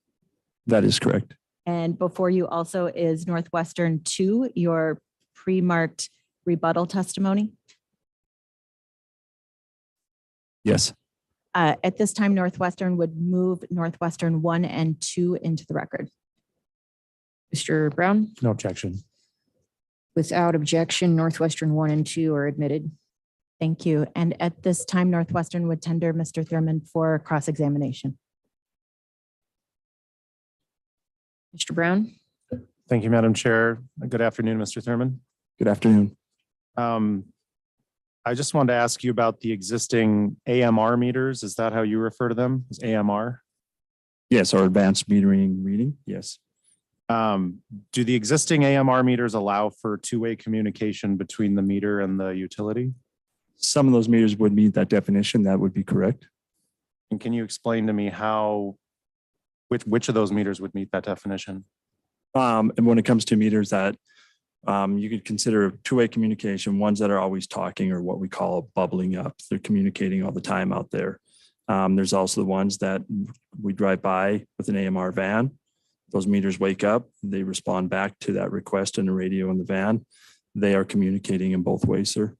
That is correct. And before you also is Northwestern 2, your pre-marked rebuttal testimony? Yes. At this time, Northwestern would move Northwestern 1 and 2 into the record. Mr. Brown? No objection. Without objection, Northwestern 1 and 2 are admitted. Thank you. And at this time, Northwestern would tender Mr. Thurman for cross-examination. Mr. Brown? Thank you, Madam Chair. Good afternoon, Mr. Thurman. Good afternoon. I just wanted to ask you about the existing AMR meters. Is that how you refer to them? As AMR? Yes, our advanced metering reading. Yes. Do the existing AMR meters allow for two-way communication between the meter and the utility? Some of those meters would meet that definition. That would be correct. And can you explain to me how, which of those meters would meet that definition? And when it comes to meters that You could consider two-way communication, ones that are always talking or what we call bubbling up. They're communicating all the time out there. There's also the ones that we drive by with an AMR van. Those meters wake up, they respond back to that request in the radio in the van. They are communicating in both ways, sir.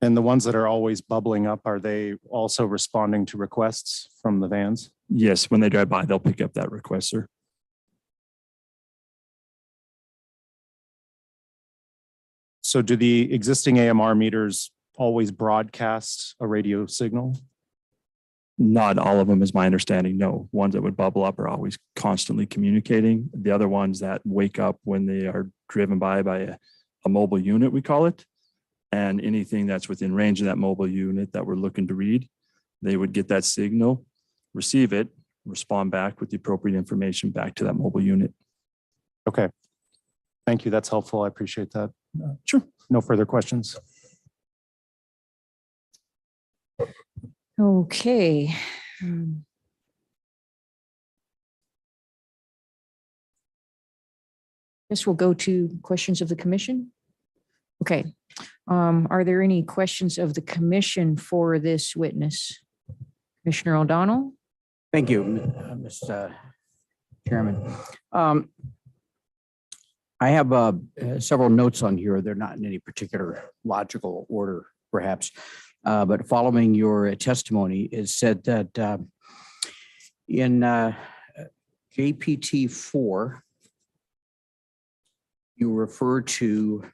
And the ones that are always bubbling up, are they also responding to requests from the vans? Yes, when they drive by, they'll pick up that request, sir. So do the existing AMR meters always broadcast a radio signal? Not all of them is my understanding. No, ones that would bubble up are always constantly communicating. The other ones that wake up when they are driven by a mobile unit, we call it. And anything that's within range of that mobile unit that we're looking to read, they would get that signal, receive it, respond back with the appropriate information back to that mobile unit. Okay. Thank you. That's helpful. I appreciate that. Sure. No further questions. Okay. Guess we'll go to questions of the commission. Okay. Are there any questions of the commission for this witness? Commissioner O'Donnell? Thank you, Mr. Chairman. I have several notes on here. They're not in any particular logical order, perhaps. But following your testimony, it said that in JPT 4, you refer to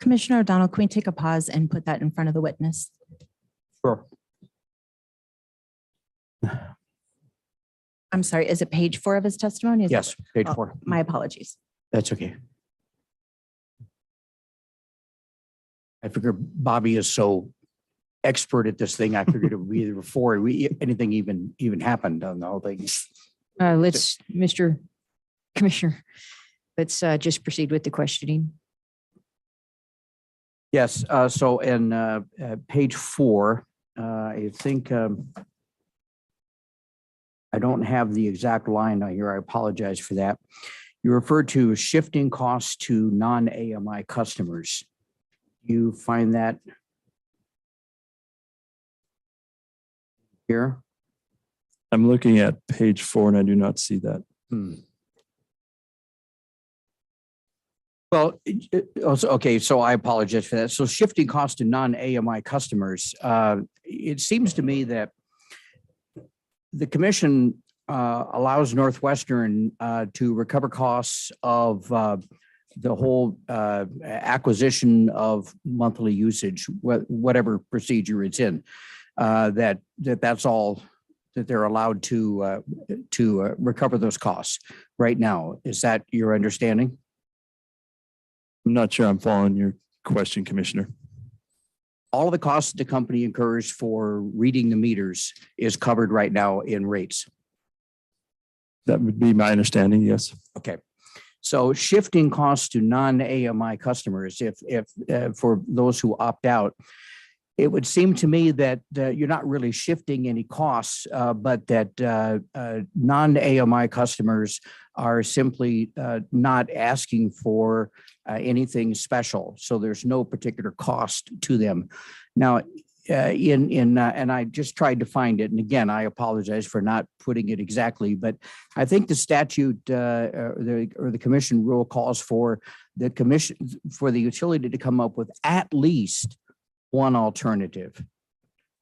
Commissioner O'Donnell, can we take a pause and put that in front of the witness? Sure. I'm sorry, is it page 4 of his testimony? Is Yes, page Oh, 4. My apologies. That's okay. I figure Bobby is so expert at this thing. I figured it would be before anything even happened on the whole thing. Let's, Mr. Commissioner, let's just proceed with the questioning. Yes, so in page 4, I think I don't have the exact line on here. I apologize for that. You referred to shifting costs to non-AMI customers. You find that here? I'm looking at page 4 and I do not see that. Well, okay, so I apologize for that. So shifting costs to non-AMI customers, it seems to me that the commission allows Northwestern to recover costs of the whole acquisition of monthly usage, whatever procedure it's in, that's all that they're allowed to recover those costs right now. Is that your understanding? I'm not sure I'm following your question, Commissioner. All of the costs the company incurs for reading the meters is covered right now in rates. That would be my understanding, yes. Okay. So shifting costs to non-AMI customers, if for those who opt out, it would seem to me that you're not really shifting any costs, but that non-AMI customers are simply not asking for anything special. So there's no particular cost to them. Now, and I just tried to find it. And again, I apologize for not putting it exactly, but I think the statute or the commission rule calls for the commission, for the utility to come up with at least one alternative.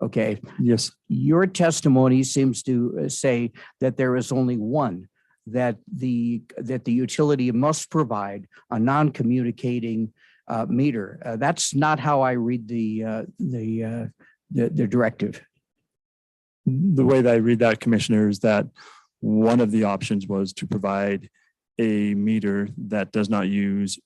Okay. Yes. Your testimony seems to say that there is only one, that the utility must provide a non-communicating meter. That's not how I read the directive. The way that I read that, Commissioner, is that one of the options was to provide a meter that does not use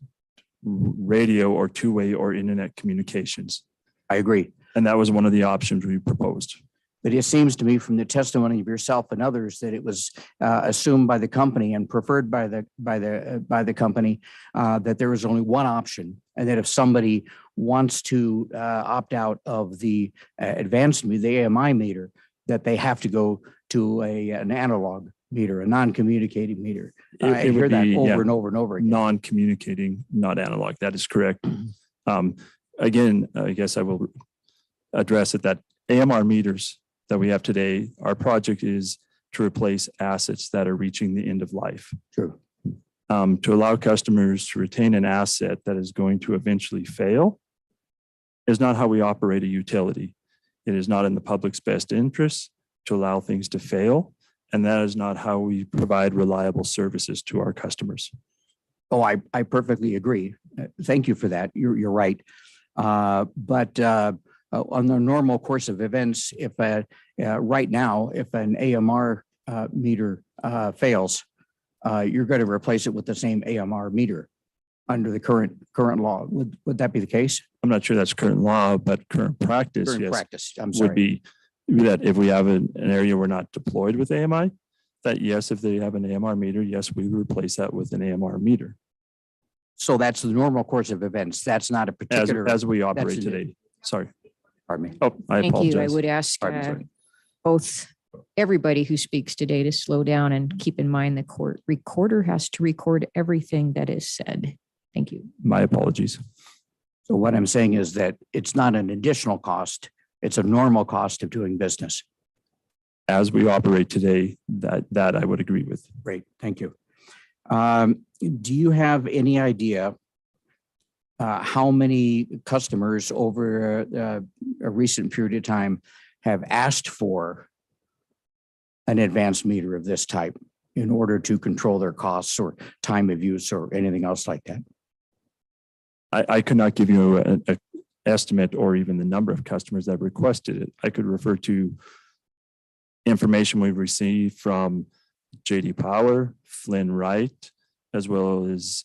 radio or two-way or internet communications. I agree. And that was one of the options we proposed. But it seems to me from the testimony of yourself and others that it was assumed by the company and preferred by the company that there was only one option, and that if somebody wants to opt out of the advanced meter, the AMI meter, that they have to go to an analog meter, a non-communicating meter. I It would hear that be, over yeah, and over and over again. non-communicating, not analog. That is correct. Again, I guess I will address it that AMR meters that we have today, our project is to replace assets that are reaching the end of life. True. To allow customers to retain an asset that is going to eventually fail is not how we operate a utility. It is not in the public's best interest to allow things to fail. And that is not how we provide reliable services to our customers. Oh, I perfectly agree. Thank you for that. You're right. But on the normal course of events, if right now, if an AMR meter fails, you're going to replace it with the same AMR meter under the current law. Would that be the case? I'm not sure that's current law, but current practice, Current yes, practice. I'm would sorry. be that if we have an area we're not deployed with AMI, that yes, if they have an AMR meter, yes, we would replace that with an AMR meter So that's the normal course of events. That's not a particular. as we operate that's today. Sorry. Pardon me. Oh, I Thank you. I apologize. would ask Pardon, sorry. both everybody who speaks today to slow down and keep in mind the court recorder has to record everything that is said. Thank you. My apologies. So what I'm saying is that it's not an additional cost. It's a normal cost of doing business. As we operate today, that I would agree with. Great. Thank you. Do you have any idea how many customers over a recent period of time have asked for an advanced meter of this type in order to control their costs or time of use or anything else like that? I could not give you an estimate or even the number of customers that requested it. I could refer to information we've received from JD Power, Flynn Wright, as well as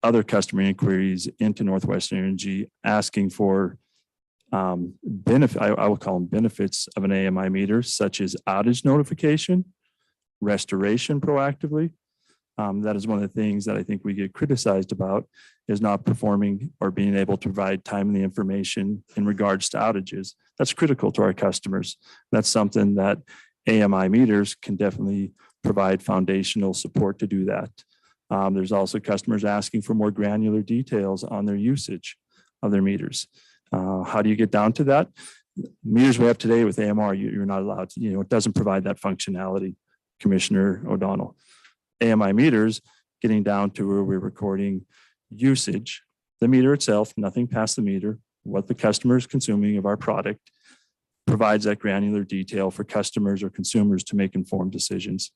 other customer inquiries into Northwestern Energy asking for benefit. I will call them benefits of an AMI meter, such as outage notification, restoration proactively. That is one of the things that I think we get criticized about, is not performing or being able to provide timely information in regards to outages. That's critical to our customers. That's something that AMI meters can definitely provide foundational support to do that. There's also customers asking for more granular details on their usage of their meters. How do you get down to that? Meters we have today with AMR, you're not allowed to, it doesn't provide that functionality, Commissioner O'Donnell. AMI meters, getting down to where we're recording usage, the meter itself, nothing past the meter, what the customer is consuming of our product, provides that granular detail for customers or consumers to make informed decisions.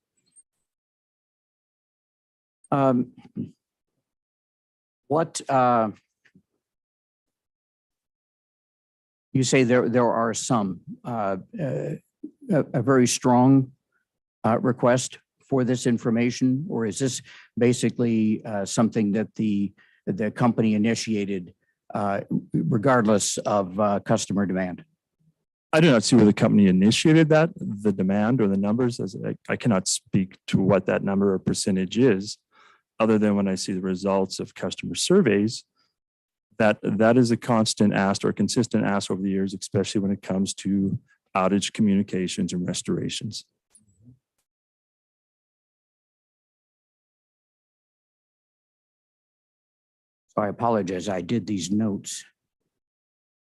You say there are some a very strong request for this information, or is this basically something that the company initiated regardless of customer demand? I do not see where the company initiated that, the demand or the numbers, as I cannot speak to what that number or percentage is, other than when I see the results of customer surveys, that is a constant ask or consistent ask over the years, especially when it comes to outage communications and restorations. So I apologize. I did these notes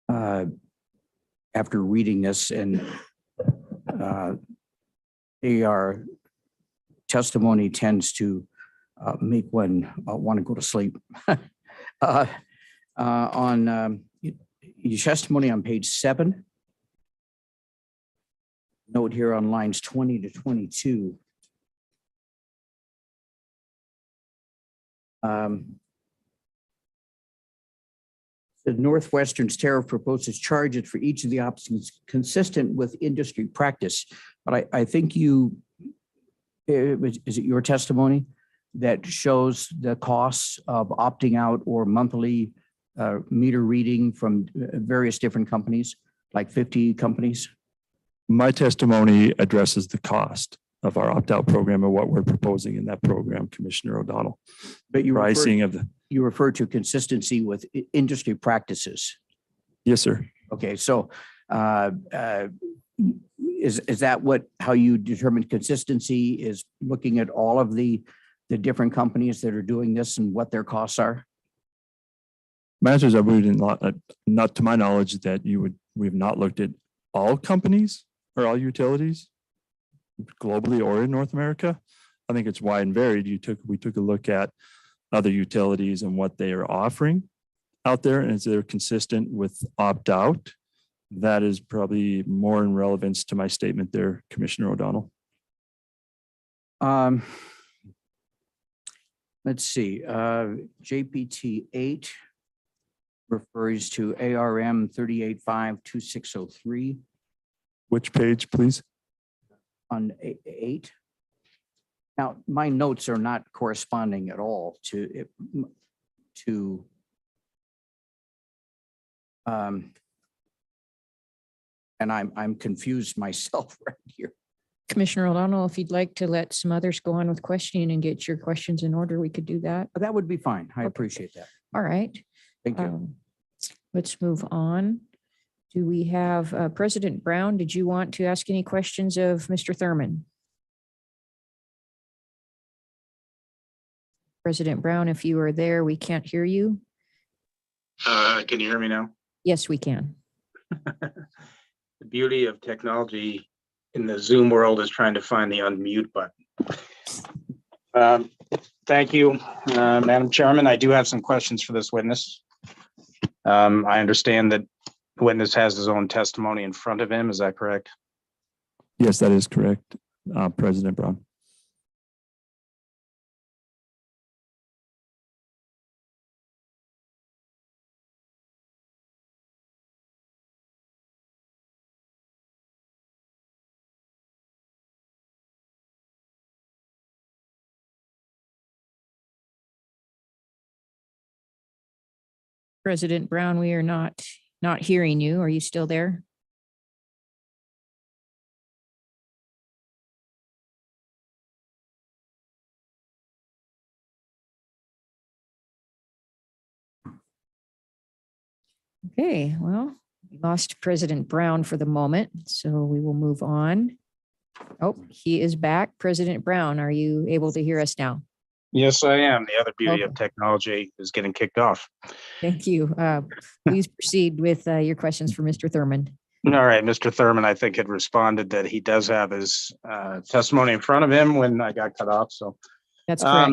after reading this, and testimony tends to make one want to go to sleep. On your testimony on page 7, note here on lines 20 to 22. The Northwestern's tariff proposes charges for each of the options consistent with industry practice. But I think is it your testimony that shows the costs of opting out or monthly meter reading from various different companies, like 50 companies? My testimony addresses the cost of our opt-out program and what we're proposing in that program, Commissioner O'Donnell. But Pricing of the, you refer to consistency with industry practices. yes, sir. Okay, so is that how you determine consistency, is looking at all of the different companies that are doing this and what their costs are? My answer is that we didn't, not to my knowledge, that we've not looked at all companies or all utilities globally or in North America. I think it's wide and varied. We took a look at other utilities and what they are offering out there, and is they're consistent with opt-out. That is probably more in relevance to my statement there, Commissioner O'Donnell. Let's see, JPT 8 refers to ARM 38.52603 Which page, please? on 8. Now, my notes are not corresponding at all to it, and I'm confused myself right here. Commissioner O'Donnell, if you'd like to let some others go on with questioning and get your questions in order, we could do that. That would be fine. I Okay. appreciate that. All right. Thank you. Let's move on. Do we have President Brown? Did you want to ask any questions of Mr. Thurman? President Brown, if you are there, we can't hear you. Can you hear me now? Yes, we can. The beauty of technology in the Zoom world is trying to find the unmute button. Thank you, Madam Chairman. I do have some questions for this witness. I understand that the witness has his own testimony in front of him. Is that correct? Yes, that is correct, President Brown. President Brown, we are not hearing you. Are you still there? Okay, well, we lost President Brown for the moment, so we will move on. Oh, he is back. President Brown, are you able to hear us now? Yes, I am. The other beauty of Okay. technology is getting kicked off. Thank you. Please proceed with your questions for Mr. Thurman. All right, Mr. Thurman, I think had responded that he does have his testimony in front of him when I got cut off. So, That's correct.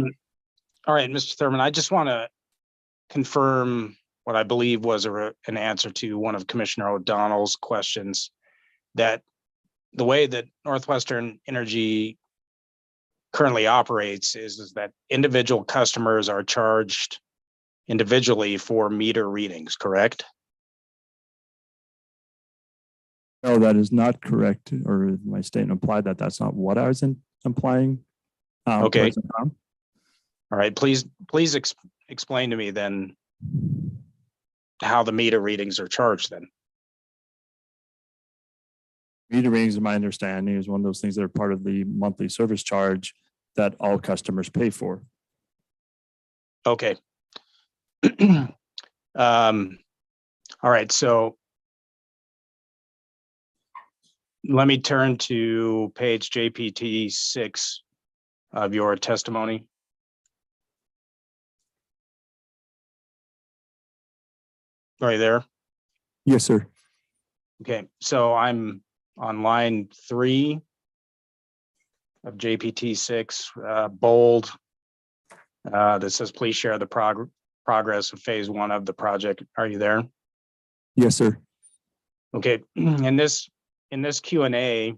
All right, Mr. Thurman, I just want to confirm what I believe was an answer to one of Commissioner O'Donnell's questions, that the way that Northwestern Energy currently operates is that individual customers are charged individually for meter readings, correct? No, that is not correct, or my statement implied that that's not what I was implying. Okay. President Brown. All right, please explain to me then how the meter readings are charged then. Meter readings, in my understanding, is one of those things that are part of the monthly service charge that all customers pay for. Okay. All right, so let me turn to page JPT 6 of your testimony. Are you there? Yes, sir. Okay, so I'm on line 3 of JPT 6, bold, that says, please share the progress of phase 1 of the project. Are you there? Yes, sir. Okay, in this Q&A,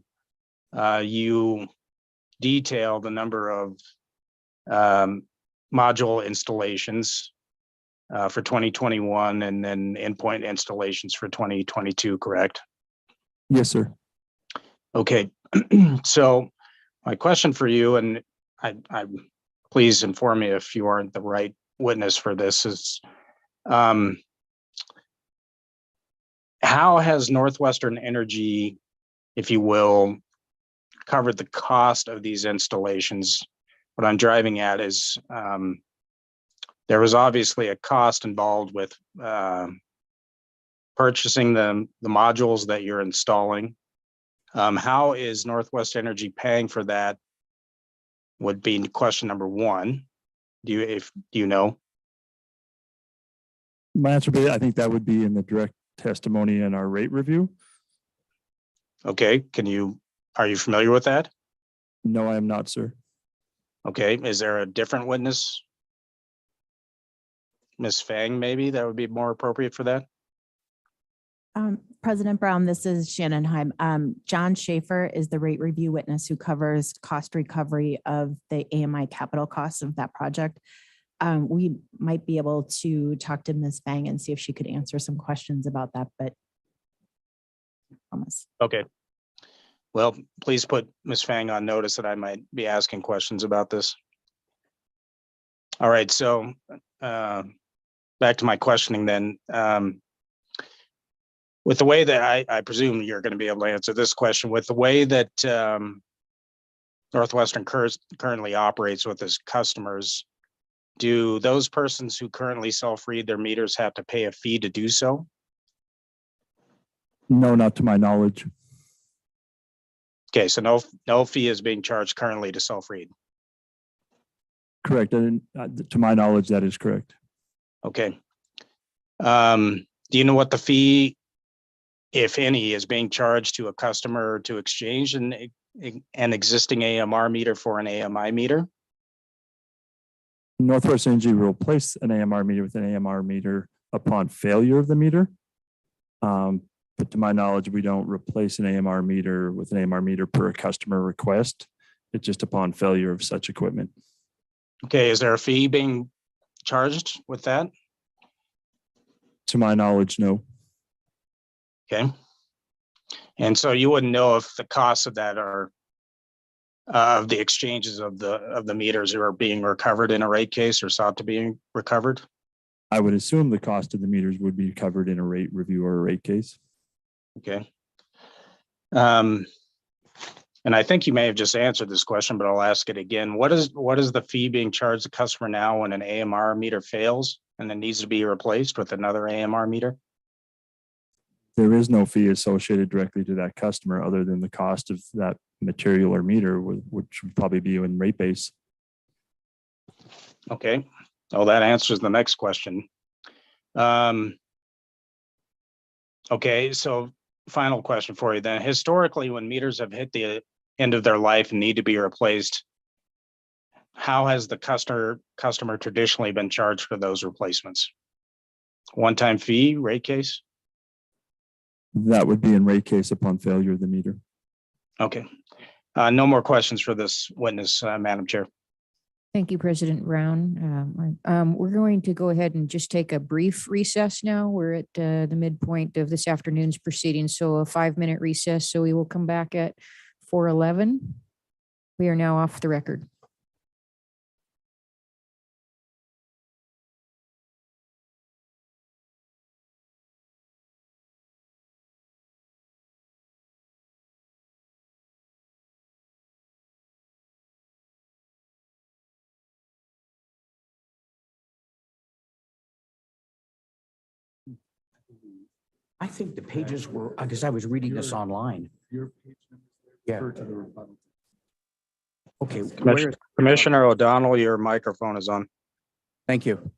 you detail the number of module installations for 2021 and then endpoint installations for 2022, correct? Yes, sir. Okay, so my question for you, and I please inform me if you aren't the right witness for this, is how has Northwestern Energy if you will, covered the cost of these installations. What I'm driving at is there was obviously a cost involved with purchasing the modules that you're installing. How is Northwest Energy paying for that? Would be question number one. Do you know? My answer would be, I think that would be in the direct testimony in our rate review. Okay, are you familiar with that? No, I am not, sir. Okay, is there a different witness? Ms. Fang, maybe that would be more appropriate for that? President Brown, this is Shannon Heim. John Schaefer is the rate review witness who covers cost recovery of the AMI capital costs of that project. We might be able to talk to Ms. Fang and see if she could answer some questions about that, but I promise. Okay. Well, please put Ms. Fang on notice that I might be asking questions about this. All right, so back to my questioning then. With the way that I presume you're going to be able to answer this question, with the way that Northwestern currently operates with its customers, do those persons who currently self-read their meters have to pay a fee to do so? No, not to my knowledge. Okay, so no fee is being charged currently to self-read. Correct. And to my knowledge, that is correct. Okay. Do you know what the fee, if any, is being charged to a customer to exchange an existing AMR meter for an AMI meter? Northwest Energy will replace an AMR meter with an AMR meter upon failure of the meter. But to my knowledge, we don't replace an AMR meter with an AMR meter per customer request. It's just upon failure of such equipment. Okay, is there a fee being charged with that? To my knowledge, no. Okay. And so you wouldn't know if the costs of that are of the exchanges of the meters are being recovered in a rate case or sought to be recovered? I would assume the cost of the meters would be covered in a rate review or a rate case. Okay. And I think you may have just answered this question, but I'll ask it again. What is the fee being charged the customer now when an AMR meter fails and then needs to be replaced with another AMR meter? There is no fee associated directly to that customer other than the cost of that material or meter, which would probably be in rate base. Okay. Oh, that answers the next question. Okay, so final question for you then. Historically, when meters have hit the end of their life and need to be replaced, how has the customer traditionally been charged for those replacements? One-time fee, rate case? That would be in rate case upon failure of the meter. Okay. No more questions for this witness, Madam Chair. Thank you, President Brown. We're going to go ahead and just take a brief recess now. We're at the midpoint of this afternoon's proceedings, so a 5-minute recess. So we will come back at 4:11. We are now off the record. I think the pages were, because I was reading this online. Yeah. Okay. where is- Commissioner O'Donnell, your microphone is on. Thank you.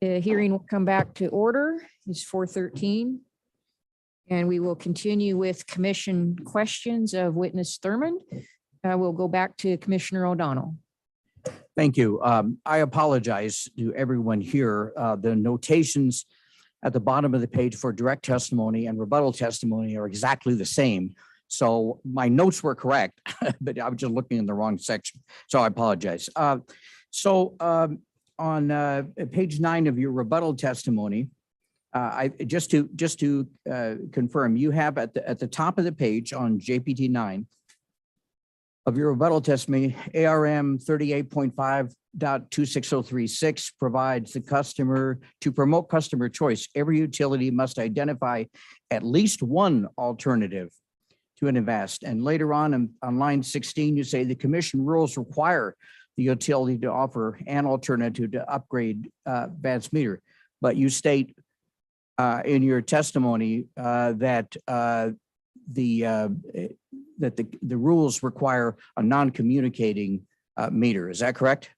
The hearing will come back to order. It's 4:13. And we will continue with commission questions of witness Thurmond. We'll go back to Commissioner O'Donnell. Thank you. I apologize to everyone here. The notations at the bottom of the page for direct testimony and rebuttal testimony are exactly the same. So my notes were correct, but I was just looking in the wrong section. So I apologize. On page 9 of your rebuttal testimony, just to confirm, you have at the top of the page on JPT 9 of your rebuttal testimony, ARM 38.5.26036 provides the customer to promote customer choice. Every utility must identify at least one alternative to an advanced. And later on line 16, you say the commission rules require the utility to offer an alternative to upgrade advanced meter. But you state in your testimony that the rules require a non-communicating meter. Is that correct?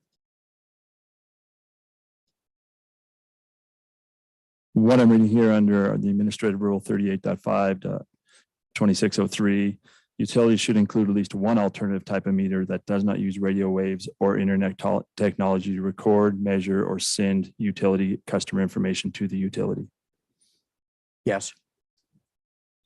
What I'm reading here under the Administrative Rule 38.5.2603, utilities should include at least one alternative type of meter that does not use radio waves or internet technology to record, measure, or send utility customer information to the utility. Yes.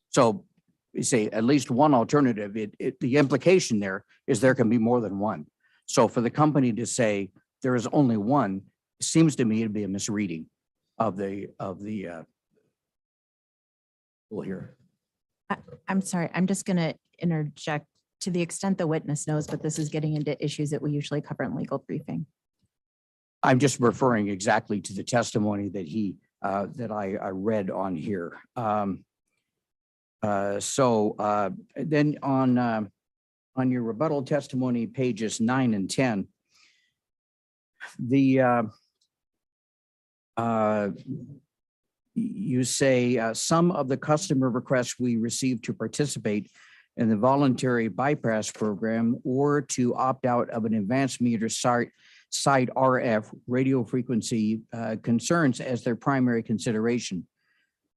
So you say at least one alternative. The implication there is there can be more than one. So for the company to say there is only one seems to me to be a misreading of the rule here. I'm sorry, I'm just going to interject to the extent the witness knows, but this is getting into issues that we usually cover in legal briefing. I'm just referring exactly to the testimony that that I read on here. Then on your rebuttal testimony, pages 9 and 10, you say some of the customer requests we received to participate in the voluntary bypass program or to opt out of an advanced meter site RF radio frequency concerns as their primary consideration.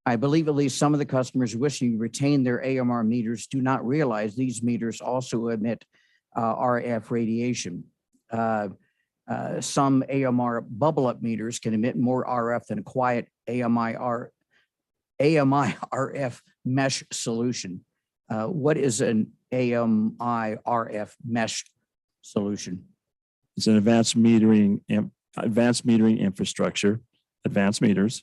I believe at least some of the customers wishing to retain their AMR meters do not realize these meters also emit RF radiation. Some AMR bubble-up meters can emit more RF than a quiet AMI RF mesh solution. What is an AMI RF mesh solution? It's an advanced metering infrastructure, advanced meters,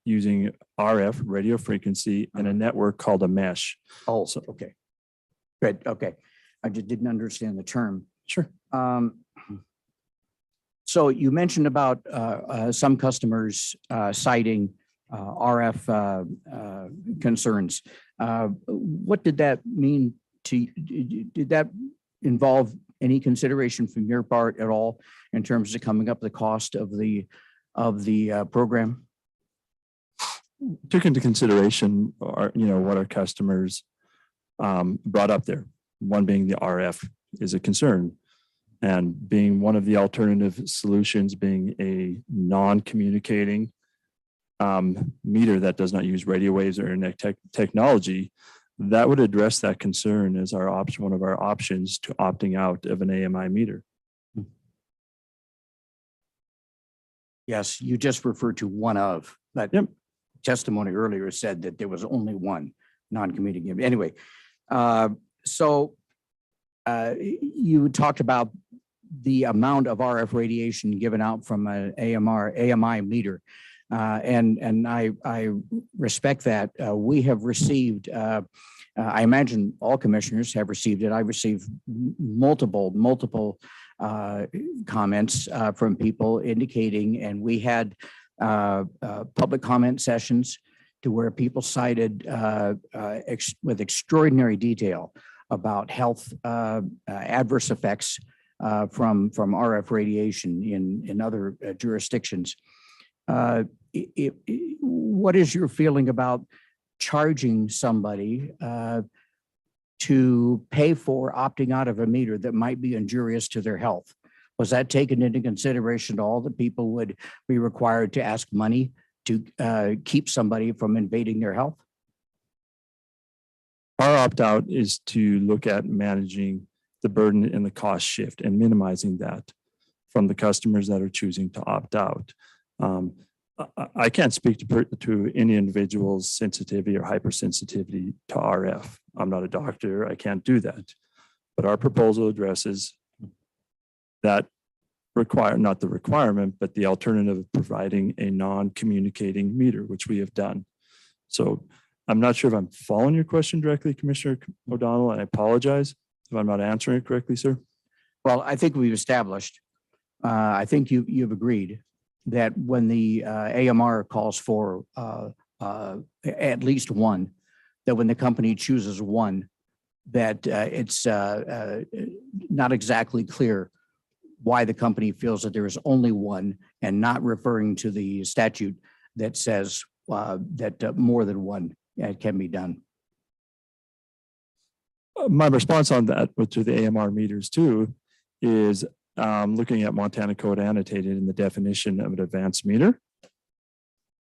using RF radio frequency and a network called a mesh. Oh, so okay, good. Okay, I just didn't understand the term. Sure. So you mentioned about some customers citing RF concerns. What did that mean to you? Did that involve any consideration from your part at all in terms of coming up the cost of the program? Took into consideration what our customers brought up there. One being the RF is a concern, and being one of the alternative solutions being a non-communicating meter that does not use radio waves or internet technology, that would address that concern as our option, one of our options to opting out of an AMI meter. Yes, you just referred to one of, but Yep. Testimony earlier said that there was only one non-communicating. Anyway, you talked about the amount of RF radiation given out from an AMI meter. And I respect that. We have received, I imagine all commissioners have received it. I've received multiple comments from people indicating, and we had public comment sessions to where people cited with extraordinary detail about health adverse effects from RF radiation in other jurisdictions. What is your feeling about charging somebody to pay for opting out of a meter that might be injurious to their health? Was that taken into consideration at all, that people would be required to ask money to keep somebody from invading their health? Our opt-out is to look at managing the burden and the cost shift and minimizing that from the customers that are choosing to opt out. I can't speak to any individual's sensitivity or hypersensitivity to RF. I'm not a doctor. I can't do that. But our proposal addresses that not the requirement, but the alternative of providing a non-communicating meter, which we have done. So I'm not sure if I'm following your question directly, Commissioner O'Donnell, and I apologize if I'm not answering it correctly, sir. Well, I think we've established, I think you've agreed that when the AMR calls for at least one, that when the company chooses one, that it's not exactly clear why the company feels that there is only one, and not referring to the statute that says that more than one can be done. My response on that to the AMR meters too is looking at Montana Code annotated in the definition of an advanced meter.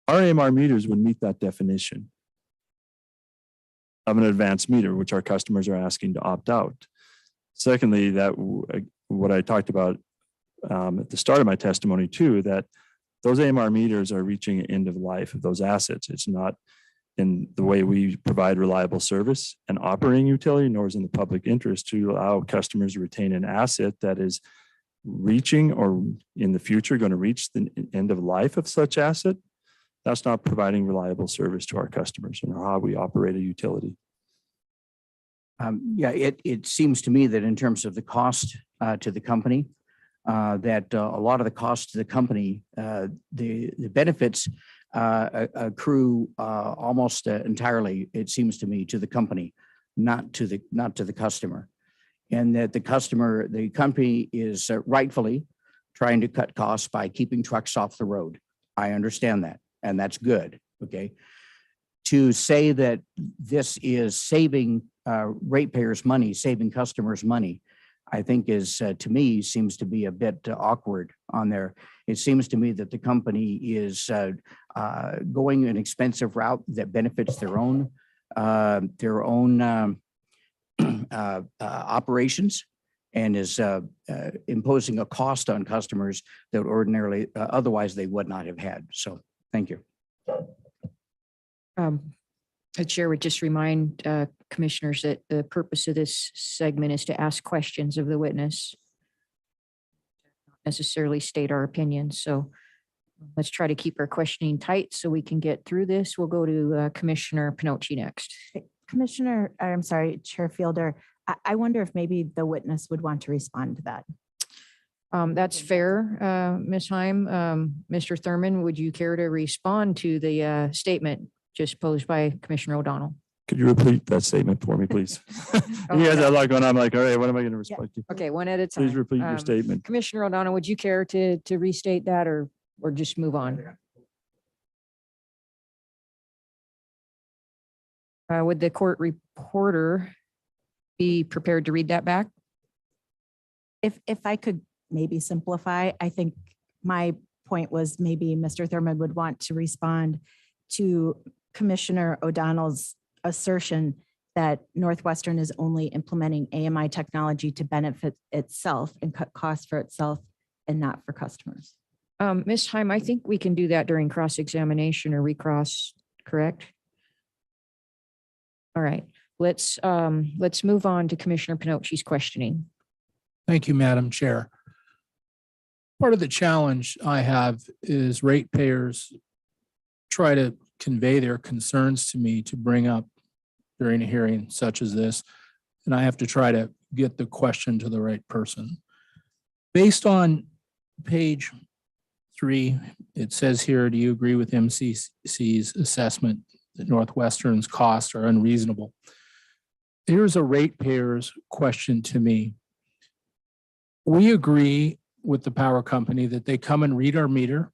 Our AMR meters would meet that definition of an advanced meter, which our customers are asking to opt out. Secondly, that what I talked about at the start of my testimony too, that those AMR meters are reaching an end of life of those assets. It's not in the way we provide reliable service and operating utility, nor is in the public interest to allow customers to retain an asset that is reaching or in the future going to reach the end of life of such asset. That's not providing reliable service to our customers and how we operate a utility. Yeah, it seems to me that in terms of the cost to the company, that a lot of the cost to the company, the benefits accrue almost entirely, it seems to me, to the company, not to the customer, and that the company is rightfully trying to cut costs by keeping trucks off the road. I understand that, and that's good. Okay, to say that this is saving ratepayers money, saving customers money, I think is, to me, seems to be a bit awkward on there. It seems to me that the company is going an expensive route that benefits their own operations, and is imposing a cost on customers that ordinarily, otherwise they would not have had. So, thank you. The chair would just remind commissioners that the purpose of this segment is to ask questions of the witness, not necessarily state our opinions. So let's try to keep our questioning tight so we can get through this. We'll go to Commissioner Pinocci next. Chair Fielder, I wonder if maybe the witness would want to respond to that. That's fair, Ms. Heim. Mr. Thurman, would you care to respond to the statement just posed by Commissioner O'Donnell? Could you repeat that statement for me, please? You guys have a lot going on. I'm like, all right, what am I going to respond to? Okay, one at a time. Please repeat your statement. Commissioner O'Donnell, would you care to restate that or just move on? Would the court reporter be prepared to read that back? If I could maybe simplify, I think my point was maybe Mr. Thurman would want to respond to Commissioner O'Donnell's assertion that Northwestern is only implementing AMI technology to benefit itself and cut costs for itself and not for customers. Ms. Heim, I think we can do that during cross-examination or recross, correct? All right, let's move on to Commissioner Pinocci's questioning. Thank you, Madam Chair. Part of the challenge I have is ratepayers try to convey their concerns to me to bring up during a hearing such as this, and I have to try to get the question to the right person. Based on page 3, it says here, do you agree with MCC's assessment that Northwestern's costs are unreasonable? Here's a ratepayer's question to me. We agree with the power company that they come and read our meter.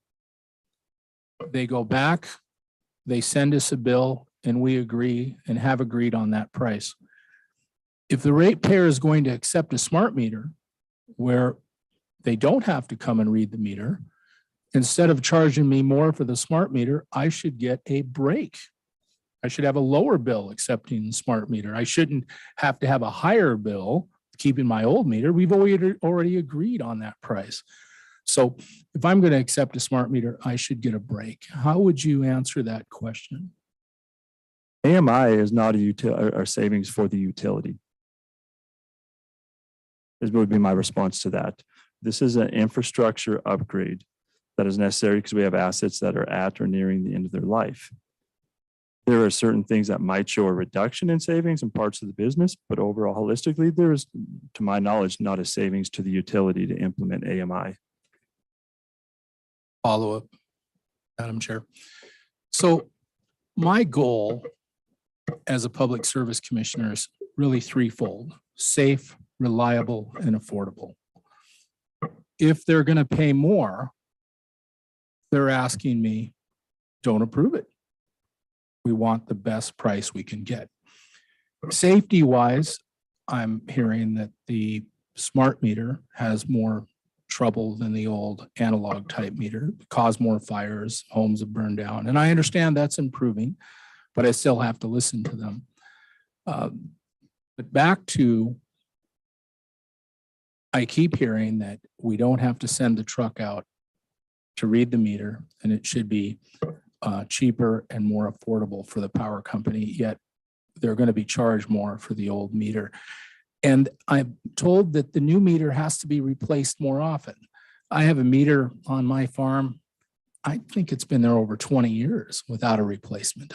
They go back, they send us a bill, and we agree and have agreed on that price. If the ratepayer is going to accept a smart meter where they don't have to come and read the meter. Instead of charging me more for the smart meter, I should get a break. I should have a lower bill accepting the smart meter. I shouldn't have to have a higher bill keeping my old meter. We've already agreed on that price. So if I'm going to accept a smart meter, I should get a break. How would you answer that question? AMI is not a savings for the utility. This would be my response to that. This is an infrastructure upgrade that is necessary because we have assets that are at or nearing the end of their life. There are certain things that might show a reduction in savings in parts of the business, but overall, holistically, there is, to my knowledge, not a savings to the utility to implement AMI. Follow up, Madam Chair. So my goal as a public service commissioner is really threefold: safe, reliable, and affordable. If they're going to pay more, they're asking me, don't approve it. We want the best price we can get. Safety wise, I'm hearing that the smart meter has more trouble than the old analog type meter, cause more fires, homes have burned down. And I understand that's improving, but I still have to listen to them. But back to, I keep hearing that we don't have to send the truck out to read the meter, and it should be cheaper and more affordable for the power company, yet they're going to be charged more for the old meter. And I'm told that the new meter has to be replaced more often. I have a meter on my farm. I think it's been there over 20 years without a replacement.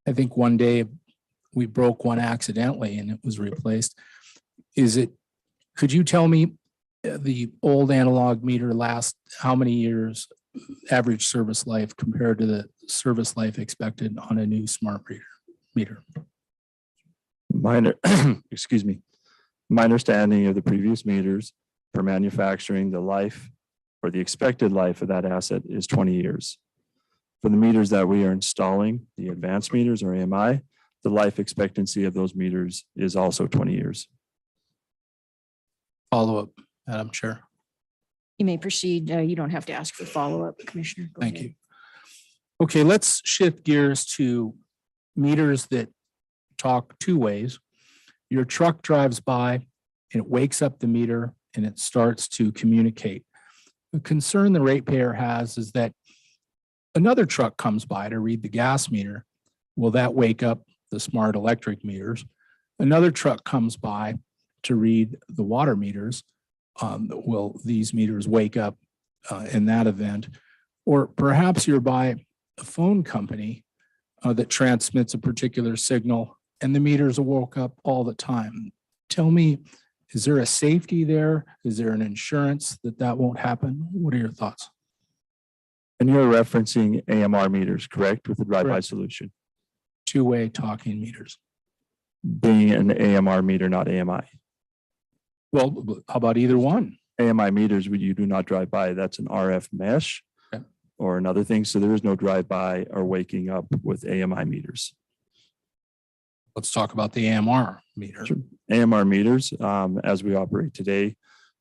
I think one day we broke one accidentally and it was replaced. Could you tell me the old analog meter lasts how many years, average service life compared to the service life expected on a new smart meter? Excuse me. My understanding of the previous meters for manufacturing, the life or the expected life of that asset is 20 years. For the meters that we are installing, the advanced meters or AMI, the life expectancy of those meters is also 20 years. Follow up, Madam Chair. You may proceed. You don't have to ask for follow-up, Commissioner. Go Thank ahead. you. Okay, let's shift gears to meters that talk two ways. Your truck drives by and it wakes up the meter and it starts to communicate. The concern the ratepayer has is that another truck comes by to read the gas meter. Will that wake up the smart electric meters? Another truck comes by to read the water meters. Will these meters wake up in that event? Or perhaps you're by a phone company that transmits a particular signal and the meters woke up all the time. Tell me, is there a safety there? Is there an insurance that won't happen? What are your thoughts? And you're referencing AMR meters, correct, with the drive-by Correct. solution? Two-way talking meters. Being an AMR meter, not AMI. Well, how about either one? AMI meters, you do not drive by. That's an RF mesh Okay. or another thing. So there is no drive-by or waking up with AMI meters. Let's talk about the AMR meter. Sure. AMR meters, as we operate today,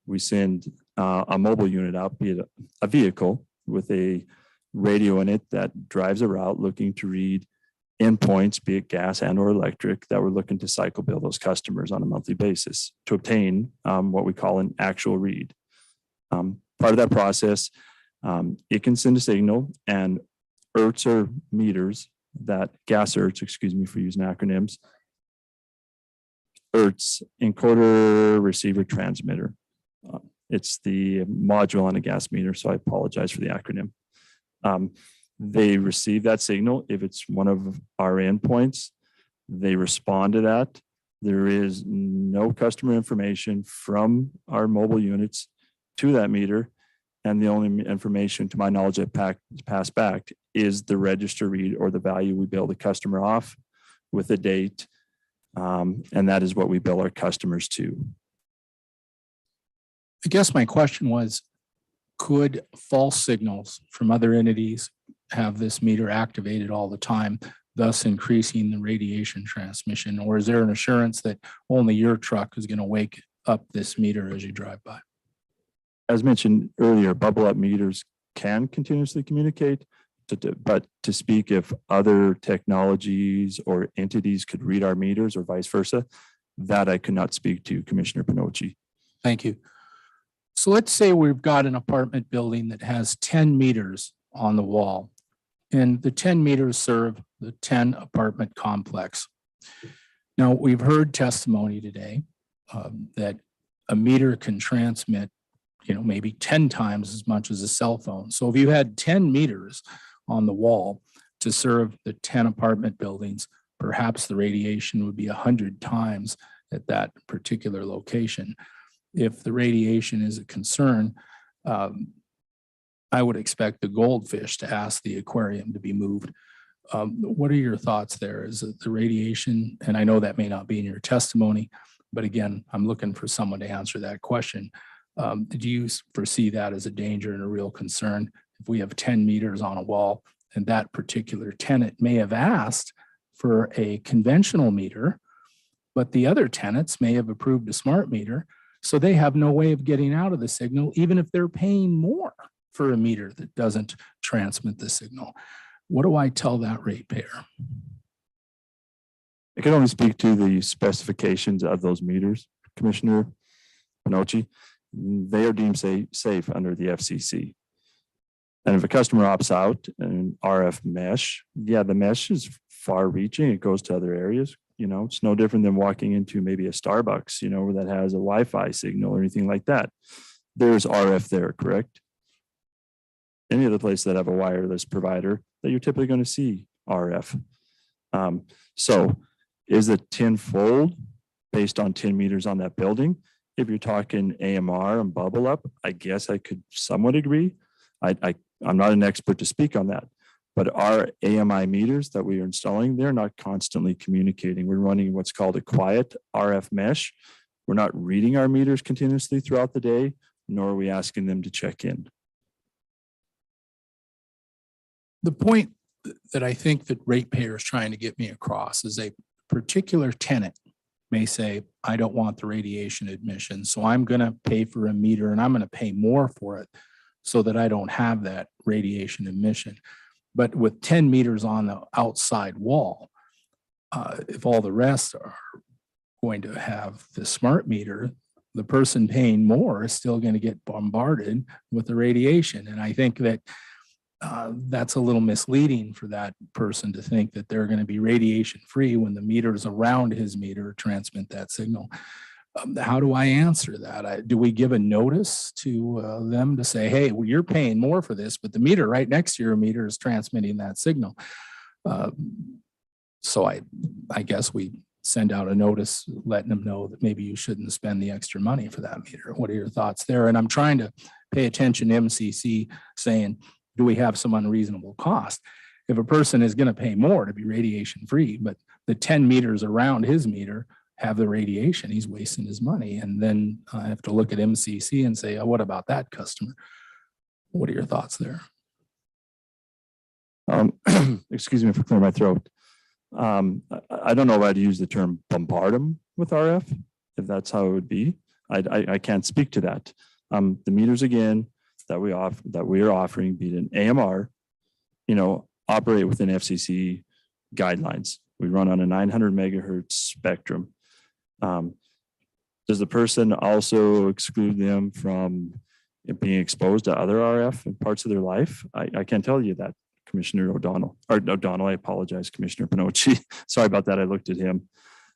we send a mobile unit out, be it a vehicle with a radio in it that drives a route looking to read endpoints, be it gas and or electric, that we're looking to cycle bill those customers on a monthly basis to obtain what we call an actual read. Part of that process, it can send a signal, and ERTs or meters that gas ERTs, excuse me for using acronyms, ERTs, encoder, receiver, transmitter. It's the module on a gas meter, so I apologize for the acronym. They receive that signal. If it's one of our endpoints, they respond to that. There is no customer information from our mobile units to that meter. And the only information, to my knowledge, that passed back is the register read or the value we bill the customer off with a date. And that is what we bill our customers to. I guess my question was, could false signals from other entities have this meter activated all the time, thus increasing the radiation transmission? Or is there an assurance that only your truck is going to wake up this meter as you drive by? as mentioned earlier, bubble up meters can continuously communicate, but to speak if other technologies or entities could read our meters or vice versa, that I could not speak to, Commissioner Pinocci. Thank you. So let's say we've got an apartment building that has 10 meters on the wall, and the 10 meters serve the 10 apartment complex. Now, we've heard testimony today that a meter can transmit, maybe 10 times as much as a cell phone. So if you had 10 meters on the wall to serve the 10 apartment buildings, perhaps the radiation would be 100 times at that particular location. If the radiation is a concern, I would expect the goldfish to ask the aquarium to be moved. What are your thoughts there? Is it the radiation? And I know that may not be in your testimony, but again, I'm looking for someone to answer that question. Do you foresee that as a danger and a real concern? If we have 10 meters on a wall and that particular tenant may have asked for a conventional meter, but the other tenants may have approved a smart meter, so they have no way of getting out of the signal, even if they're paying more for a meter that doesn't transmit the signal. What do I tell that ratepayer? I can only speak to the specifications of those meters, Commissioner Pinocci. They are deemed safe under the FCC. And if a customer opts out an RF mesh, yeah, the mesh is far reaching. It goes to other areas. It's no different than walking into maybe a Starbucks, where that has a Wi-Fi signal or anything like that. There's RF there, correct? Any other place that have a wireless provider that you're typically going to see RF. So is it tenfold based on 10 meters on that building? If you're talking AMR and bubble up, I guess I could somewhat agree. I'm not an expert to speak on that, but our AMI meters that we are installing, they're not constantly communicating. We're running what's called a quiet RF mesh. We're not reading our meters continuously throughout the day, nor are we asking them to check in. The point that I think that ratepayer is trying to get me across is a particular tenant may say, I don't want the radiation admission, so I'm going to pay for a meter and I'm going to pay more for it so that I don't have that radiation emission. But with 10 meters on the outside wall, if all the rest are going to have the smart meter, the person paying more is still going to get bombarded with the radiation. And I think that that's a little misleading for that person to think that they're going to be radiation free when the meters around his meter transmit that signal. How do I answer that? Do we give a notice to them to say, hey, well, you're paying more for this, but the meter right next to your meter is transmitting that signal? So I guess we send out a notice letting them know that maybe you shouldn't spend the extra money for that meter. What are your thoughts there? And I'm trying to pay attention to MCC saying, do we have some unreasonable cost? If a person is going to pay more to be radiation free, but the 10 meters around his meter have the radiation, he's wasting his money. And then I have to look at MCC and say, oh, what about that customer? What are your thoughts there? Excuse me for clearing my throat. I don't know if I'd use the term bombard them with RF, if that's how it would be. I can't speak to that. The meters again that we are offering, be it an AMR, operate within FCC guidelines. We run on a 900 megahertz spectrum. Does the person also exclude them from being exposed to other RF in parts of their life? I can't tell you that, Commissioner O'Donnell. I apologize, Commissioner Pinocci. Sorry about that. I looked at him.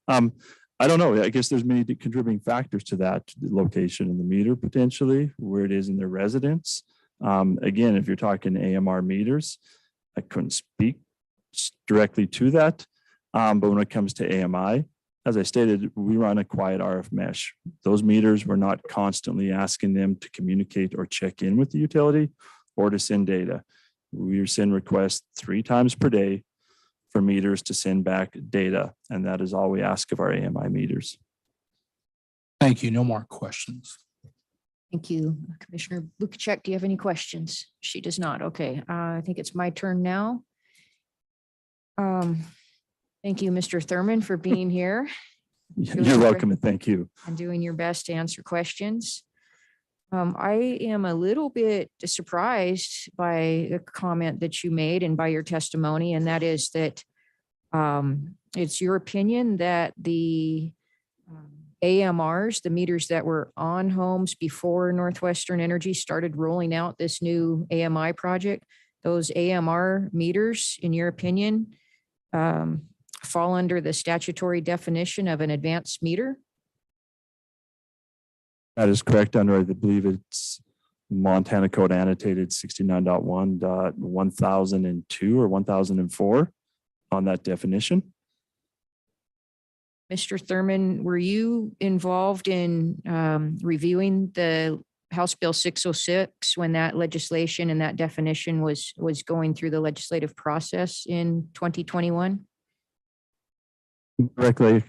I don't know. I guess there's many contributing factors to that, the location of the meter potentially, where it is in their residence. Again, if you're talking AMR meters, I couldn't speak directly to that. But when it comes to AMI, as I stated, we run a quiet RF mesh. Those meters, we're not constantly asking them to communicate or check in with the utility or to send data. We send requests 3 times per day for meters to send back data, and that is all we ask of our AMI meters. Thank you. No more questions. Thank you. Commissioner Lukacek, do you have any questions? She does not. Okay, I think it's my turn now. Thank you, Mr. Thurman, for being here You're welcome, and thank you. and doing your best to answer questions. I am a little bit surprised by the comment that you made and by your testimony, and that is that it's your opinion that the AMRs, the meters that were on homes before Northwestern Energy started rolling out this new AMI project, those AMR meters, in your opinion, fall under the statutory definition of an advanced meter? That is correct under, I believe it's Montana Code annotated 69.1.1002 or 1004 on that definition. Mr. Thurman, were you involved in reviewing the House Bill 606 when that legislation and that definition was going through the legislative process in 2021?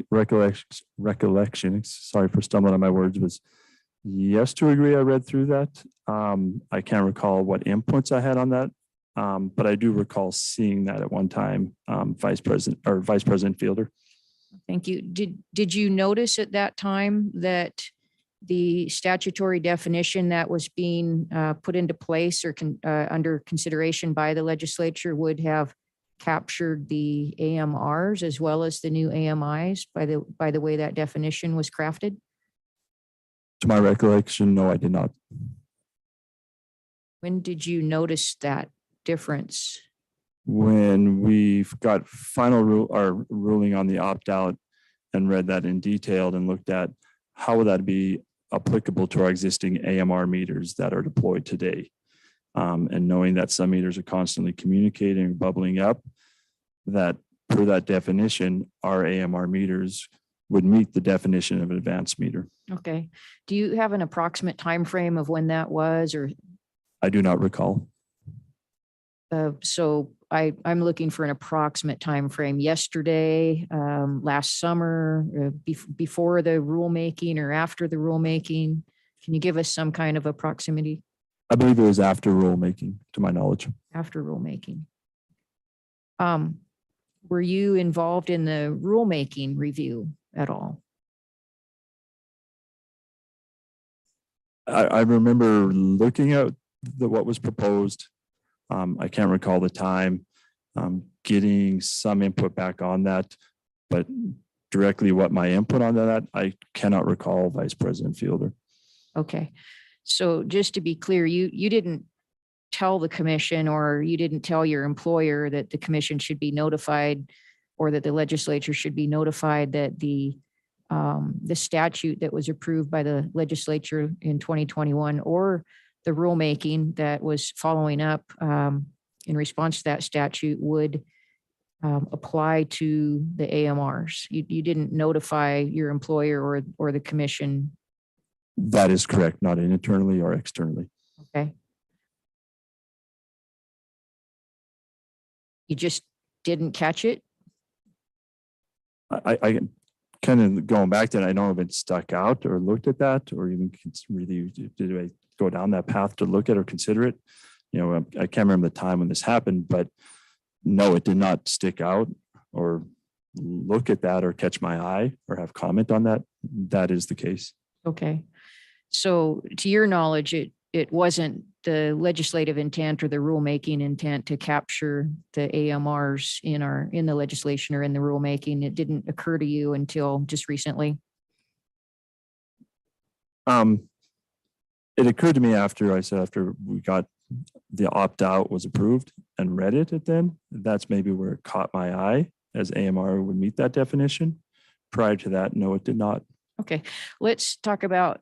Recollection, sorry for stumbling on my words, was yes to a degree. I read through that. I can't recall what inputs I had on that, but I do recall seeing that at one time, Vice President Fielder. Thank you. Did you notice at that time that the statutory definition that was being put into place or under consideration by the legislature would have captured the AMRs as well as the new AMIs by the way that definition was crafted? To my recollection, no, I did not. When did you notice that difference? When we've got final ruling on the opt-out and read that in detail and looked at how would that be applicable to our existing AMR meters that are deployed today. And knowing that some meters are constantly communicating or bubbling up, that per that definition, our AMR meters would meet the definition of an advanced meter. Okay. Do you have an approximate time frame of when that was, or? I do not recall. So I'm looking for an approximate time frame. Yesterday, last summer, before the rulemaking or after the rulemaking. Can you give us some kind of a proximity? I believe it was after rulemaking, to my knowledge. After rulemaking. Were you involved in the rulemaking review at all? I remember looking at what was proposed. I can't recall the time, getting some input back on that, but directly what my input on that, I cannot recall, Vice President Fielder. Okay. So just to be clear, you didn't tell the commission or you didn't tell your employer that the commission should be notified or that the legislature should be notified that the statute that was approved by the legislature in 2021 or the rulemaking that was following up in response to that statute would apply to the AMRs. You didn't notify your employer or the commission. That is correct, not internally or externally. Okay. You just didn't catch it? I kind of going back to it, I don't know if it stuck out or looked at that or even really did I go down that path to look at or consider it. You know, I can't remember the time when this happened, but no, it did not stick out or look at that or catch my eye or have comment on that. That is the case. Okay. So to your knowledge, it wasn't the legislative intent or the rulemaking intent to capture the AMRs in the legislation or in the rulemaking. It didn't occur to you until just recently. It occurred to me after we got the opt-out was approved and read it then. That's maybe where it caught my eye as AMR would meet that definition. Prior to that, no, it did not. Okay, let's talk about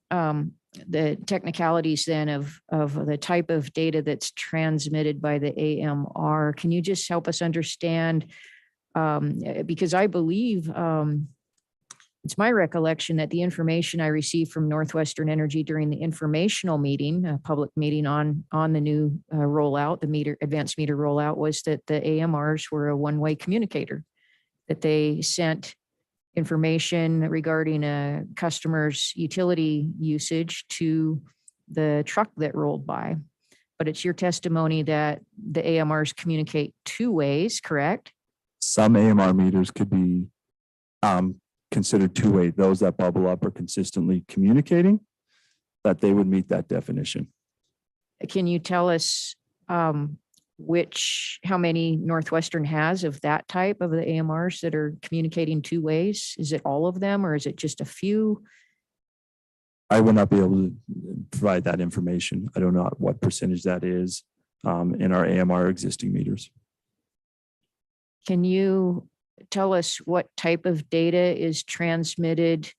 the technicalities then of the type of data that's transmitted by the AMR. Can you just help us understand? Because I believe it's my recollection that the information I received from Northwestern Energy during the informational meeting, a public meeting on the new rollout, the advanced meter rollout, was that the AMRs were a one-way communicator, that they sent information regarding a customer's utility usage to the truck that rolled by. But it's your testimony that the AMRs communicate two ways, correct? Some AMR meters could be considered two-way. Those that bubble up are consistently communicating. that they would meet that definition. Can you tell us how many Northwestern has of that type of the AMRs that are communicating two ways? Is it all of them or is it just a few? I would not be able to provide that information. I don't know what percentage that is in our AMR existing meters. Can you tell us what type of data is transmitted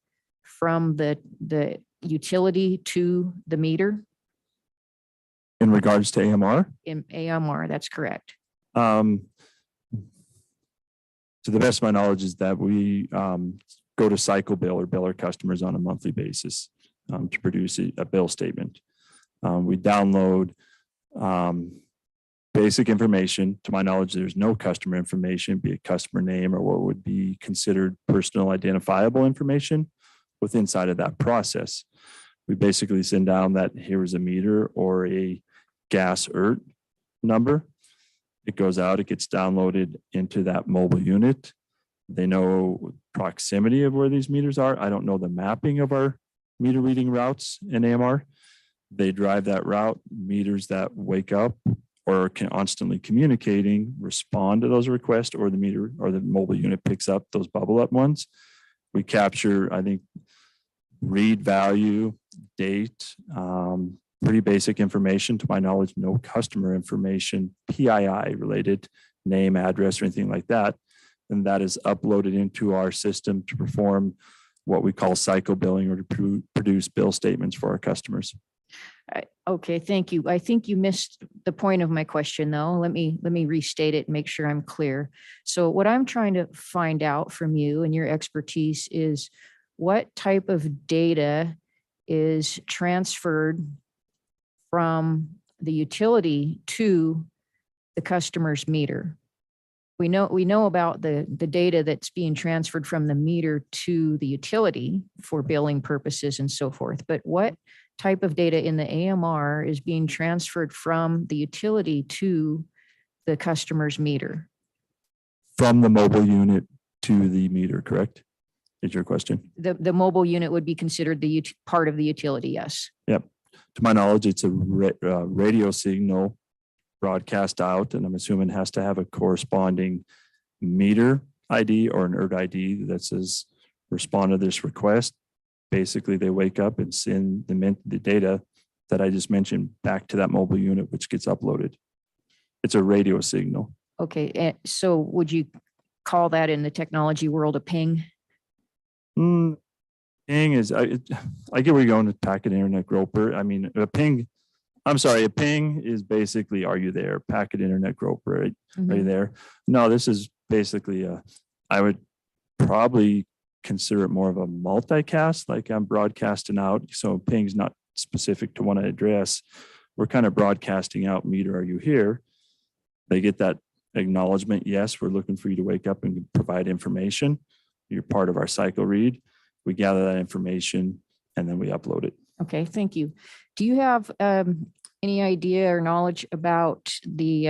from the utility to the meter? In regards to AMR? In AMR, that's correct. To the best of my knowledge is that we go to cycle bill or bill our customers on a monthly basis to produce a bill statement. We download basic information. To my knowledge, there's no customer information, be it customer name or what would be considered personal identifiable information with inside of that process. We basically send down that here is a meter or a gas ERT number. It goes out, it gets downloaded into that mobile unit. They know proximity of where these meters are. I don't know the mapping of our meter reading routes in AMR. They drive that route. Meters that wake up or can constantly communicating respond to those requests, or the meter or the mobile unit picks up those bubble up ones. We capture, I think, read value, date, pretty basic information. To my knowledge, no customer information, PII related, name, address, or anything like that. And that is uploaded into our system to perform what we call cycle billing or to produce bill statements for our customers. Okay, thank you. I think you missed the point of my question, though. Let me restate it and make sure I'm clear. So what I'm trying to find out from you and your expertise is what type of data is transferred from the utility to the customer's meter. We know about the data that's being transferred from the meter to the utility for billing purposes and so forth. But what type of data in the AMR is being transferred from the utility to the customer's meter? From the mobile unit to the meter, correct? Is your question? The mobile unit would be considered the part of the utility, yes. Yep. To my knowledge, it's a radio signal broadcast out, and I'm assuming it has to have a corresponding meter ID or an ERT ID that says respond to this request. Basically, they wake up and send the data that I just mentioned back to that mobile unit, which gets uploaded. It's a radio signal. Okay, so would you call that in the technology world a ping? Ping is, I get where you're going with packet internet groper. I mean, a ping is basically, are you there? Packet internet groper, right? Are you there? No, this is basically I would probably consider it more of a multicast, like I'm broadcasting out. So ping's not specific to one address. We're kind of broadcasting out, meter, are you here? They get that acknowledgement. Yes, we're looking for you to wake up and provide information. You're part of our cycle read. We gather that information and then we upload it. Okay, thank you. Do you have any idea or knowledge about the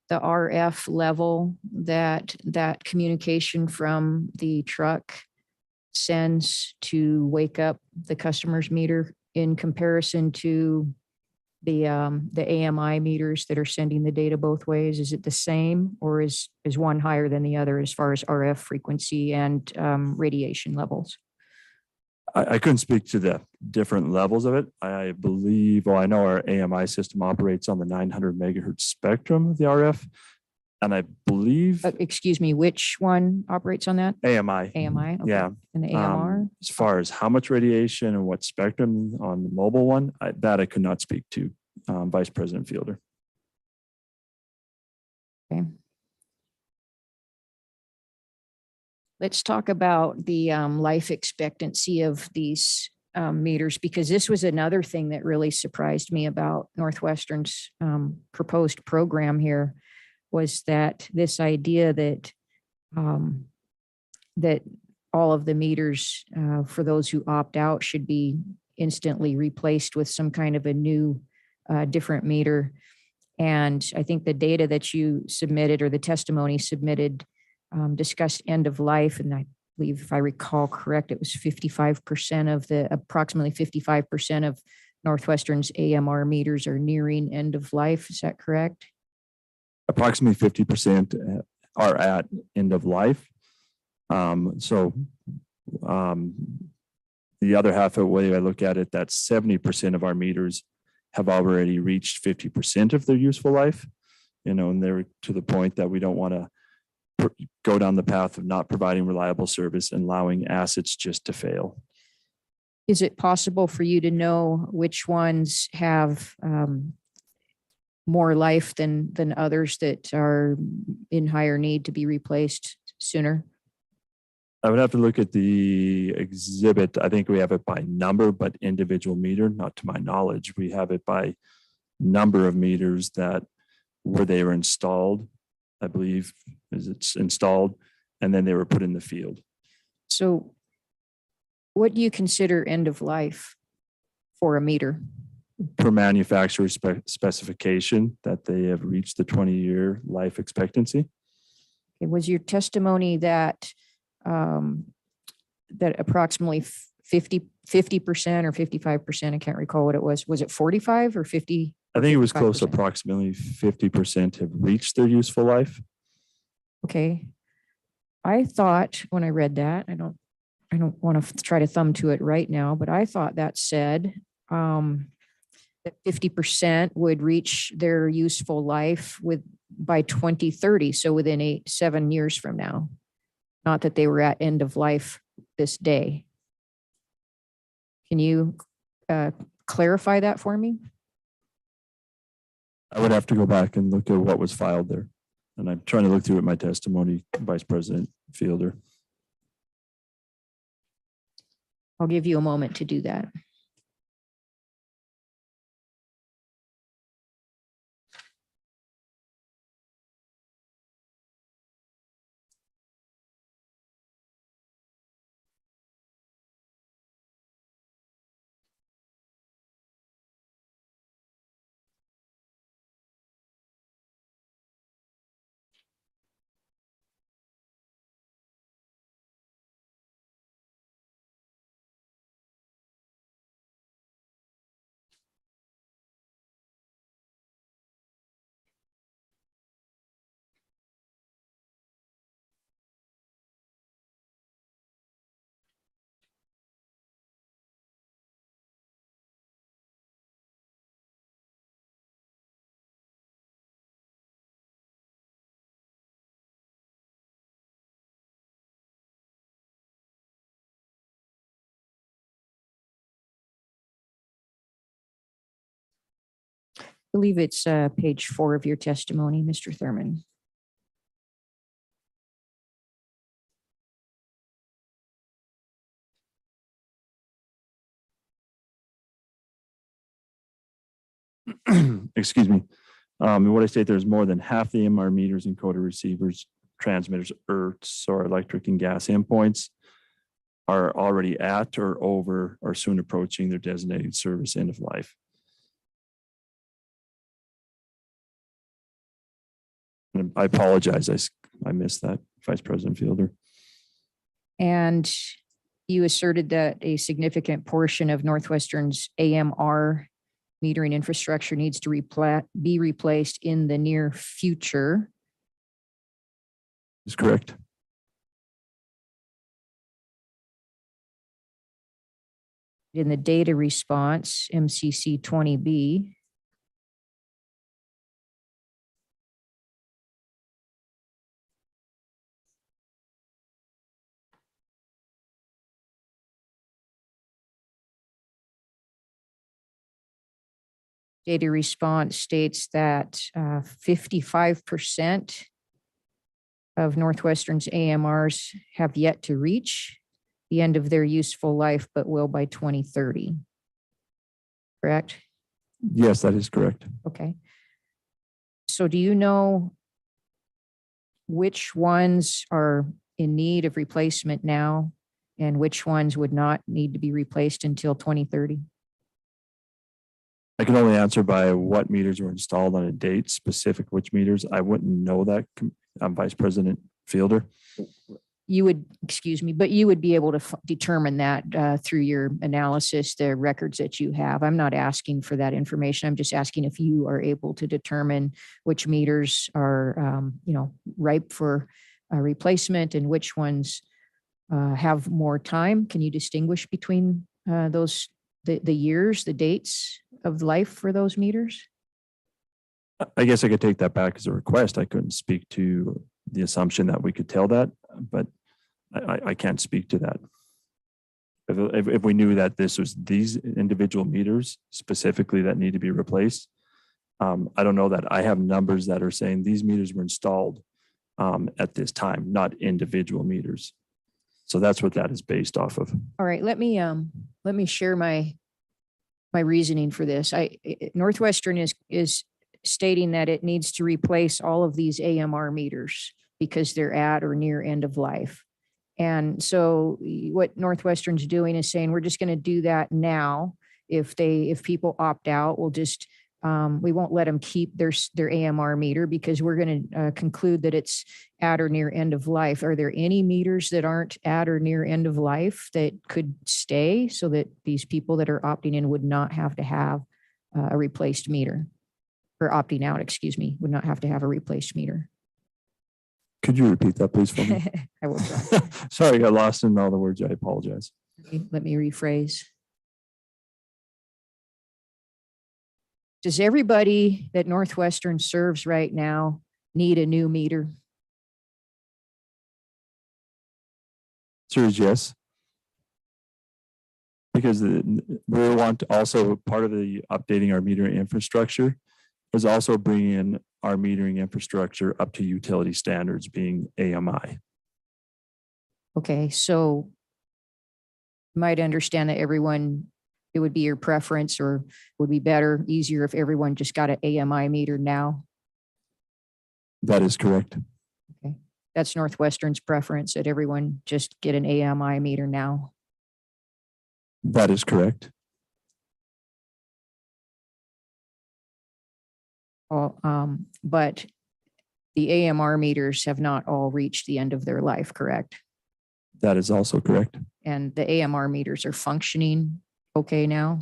RF level that communication from the truck sends to wake up the customer's meter in comparison to the AMI meters that are sending the data both ways? Is it the same, or is one higher than the other as far as RF frequency and radiation levels? I couldn't speak to the different levels of it. I believe, well, I know our AMI system operates on the 900 megahertz spectrum of the RF. And I believe. Excuse me, which one operates on that? AMI. AMI? Okay. Yeah. And the AMR? As far as how much radiation and what spectrum on the mobile one, that I could not speak to, Vice President Fielder. Okay. Let's talk about the life expectancy of these meters, because this was another thing that really surprised me about Northwestern's proposed program here, was that this idea that that all of the meters for those who opt out should be instantly replaced with some kind of a new different meter. And I think the data that you submitted, or the testimony submitted, discussed end of life, and I believe if I recall correct, it was 55% of the, approximately 55% of Northwestern's AMR meters are nearing end of life. Is that correct? Approximately 50% are at end of life. So the other half of the way I look at it, that 70% of our meters have already reached 50% of their useful life, you know, and they're to the point that we don't want to go down the path of not providing reliable service and allowing assets just to fail. Is it possible for you to know which ones have more life than others that are in higher need to be replaced sooner? I would have to look at the exhibit. I think we have it by number, but individual meter, not to my knowledge. We have it by number of meters that where they were installed, I believe, is it's installed, and then they were put in the field. So what do you consider end of life for a meter? Per manufacturer specification that they have reached the 20-year life expectancy. It was your testimony that that approximately 50% or 55%, I can't recall what it was. Was it 45 or 50? I think it was close. 55%? Approximately 50% have reached their useful life. Okay. I thought when I read that, I don't want to try to thumb to it right now, but I thought that said that 50% would reach their useful life by 2030. So within 7 years from now, not that they were at end of life this day. Can you clarify that for me? I would have to go back and look at what was filed there. And I'm trying to look through it, my testimony, Vice President Fielder. I'll give you a moment to do that. I believe it's page 4 of your testimony, Mr. Thurman. Excuse me. And what I state, there's more than half the MR meters, encoder receivers, transmitters, ERTs, or electric and gas endpoints are already at or over or soon approaching their designated service end of life. And I apologize. I missed that, Vice President Fielder. And you asserted that a significant portion of Northwestern's AMR metering infrastructure needs to be replaced in the near future. Is correct. In the data response, MCC 20B, data response states that 55% of Northwestern's AMRs have yet to reach the end of their useful life, but will by 2030. Correct? Yes, that is correct. Okay. So do you know which ones are in need of replacement now and which ones would not need to be replaced until 2030? I can only answer by what meters were installed on a date, specific which meters. I wouldn't know that. I'm Vice President Fielder. you would, excuse me, but you would be able to determine that through your analysis, the records that you have. I'm not asking for that information. I'm just asking if you are able to determine which meters are, ripe for replacement and which ones have more time. Can you distinguish between those, the years, the dates of life for those meters? I guess I could take that back as a request. I couldn't speak to the assumption that we could tell that, but I can't speak to that. If we knew that this was these individual meters specifically that need to be replaced, I don't know that I have numbers that are saying these meters were installed at this time, not individual meters. So that's what that is based off of. All right, let me share my reasoning for this. Northwestern is stating that it needs to replace all of these AMR meters because they're at or near end of life. And so what Northwestern's doing is saying, we're just going to do that now. If people opt out, we'll just, we won't let them keep their AMR meter because we're going to conclude that it's at or near end of life. Are there any meters that aren't at or near end of life that could stay so that these people that are opting in would not have to have a replaced meter? Or opting out, excuse me, would not have to have a replaced meter? Could you repeat that, please, for me? I will try. Sorry, I got lost in all the words. I apologize. Let me rephrase. Does everybody that Northwestern serves right now need a new meter? Sir, is yes. Because we want to also, part of the updating our metering infrastructure is also bringing in our metering infrastructure up to utility standards, being AMI. Okay, so you might understand that everyone, it would be your preference or would be better, easier if everyone just got an AMI meter now. That is correct. Okay, that's Northwestern's preference, that everyone just get an AMI meter now. That is correct. But the AMR meters have not all reached the end of their life, correct? That is also correct. And the AMR meters are functioning okay now?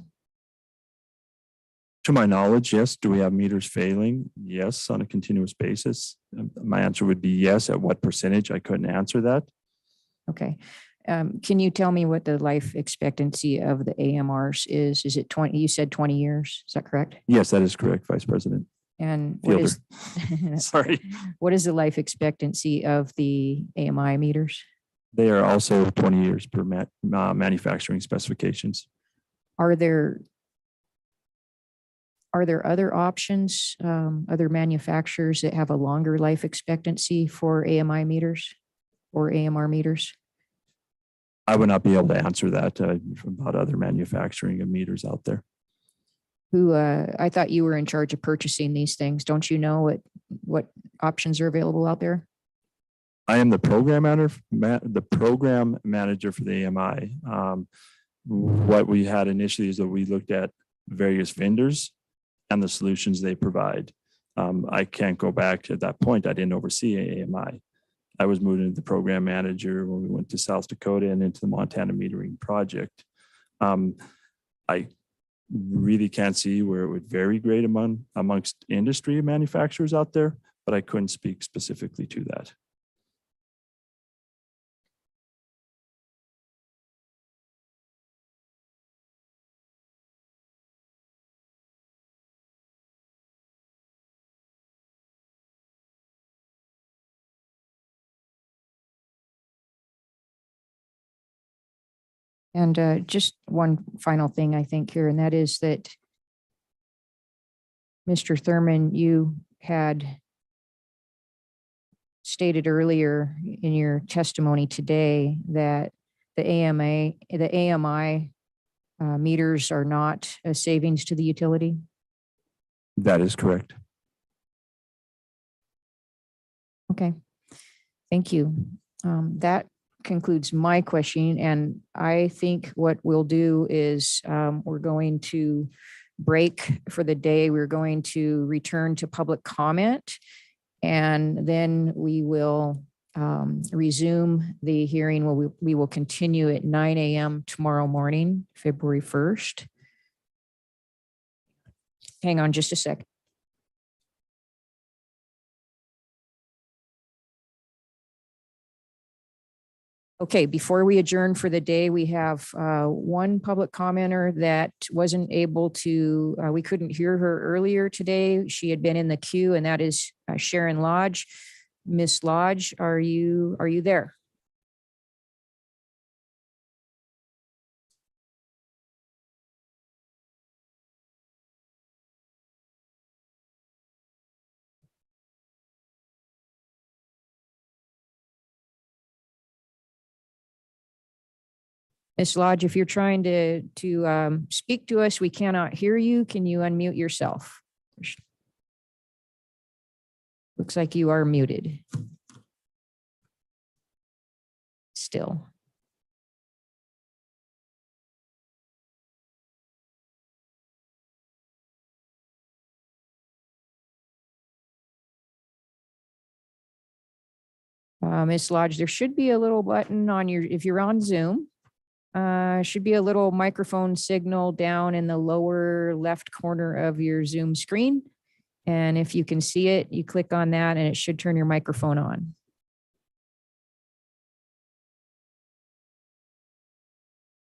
To my knowledge, yes. Do we have meters failing? Yes, on a continuous basis. My answer would be yes. At what percentage? I couldn't answer that. Okay. Can you tell me what the life expectancy of the AMRs is? Is it 20? You said 20 years. Is that correct? Yes, that is correct, Vice President. And what is, Sorry. what is the life expectancy of the AMI meters? They are also 20 years per manufacturing specifications. Are there other options, other manufacturers that have a longer life expectancy for AMI meters or AMR meters? I would not be able to answer that about other manufacturing of meters out there. Who, I thought you were in charge of purchasing these things. Don't you know what options are available out there? I am the program manager for the AMI. What we had initially is that we looked at various vendors and the solutions they provide. I can't go back to that point. I didn't oversee AMI. I was moved into the program manager when we went to South Dakota and into the Montana metering project. I really can't see where it would vary great amongst industry manufacturers out there, but I couldn't speak specifically to that. And just one final thing I think here, and that is that Mr. Thurman, you had stated earlier in your testimony today that the AMI meters are not a savings to the utility. That is correct. Okay, thank you. That concludes my questioning, and I think what we'll do is we're going to break for the day. We're going to return to public comment, and then we will resume the hearing. We will continue at 9 a.m. tomorrow morning, February 1st. Hang on just a second. Okay, before we adjourn for the day, we have one public commenter that wasn't able to, we couldn't hear her earlier today. She had been in the queue, and that is Sharon Lodge. Miss Lodge, are you there? Ms. Lodge, if you're trying to speak to us, we cannot hear you. Can you unmute yourself? Looks like you are muted. Still. Ms. Lodge, there should be a little button on your, if you're on Zoom, should be a little microphone signal down in the lower left corner of your Zoom screen. And if you can see it, you click on that and it should turn your microphone on.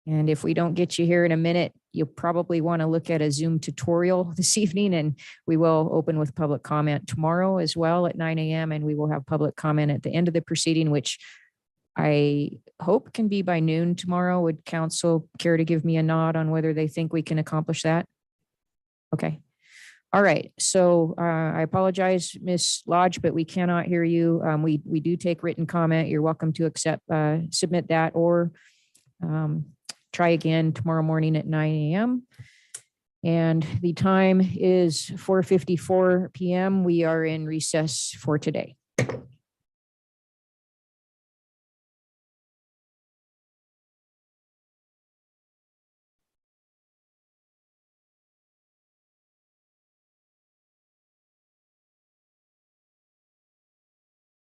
And if we don't get you here in a minute, you'll probably want to look at a Zoom tutorial this evening, and we will open with public comment tomorrow as well at 9 a.m. And we will have public comment at the end of the proceeding, which I hope can be by noon tomorrow. Would council care to give me a nod on whether they think we can accomplish that? Okay. All right. So I apologize, Ms. Lodge, but we cannot hear you. We do take written comment. You're welcome to submit that, or try again tomorrow morning at 9 a.m. And the time is 4:54 p.m. We are in recess for today.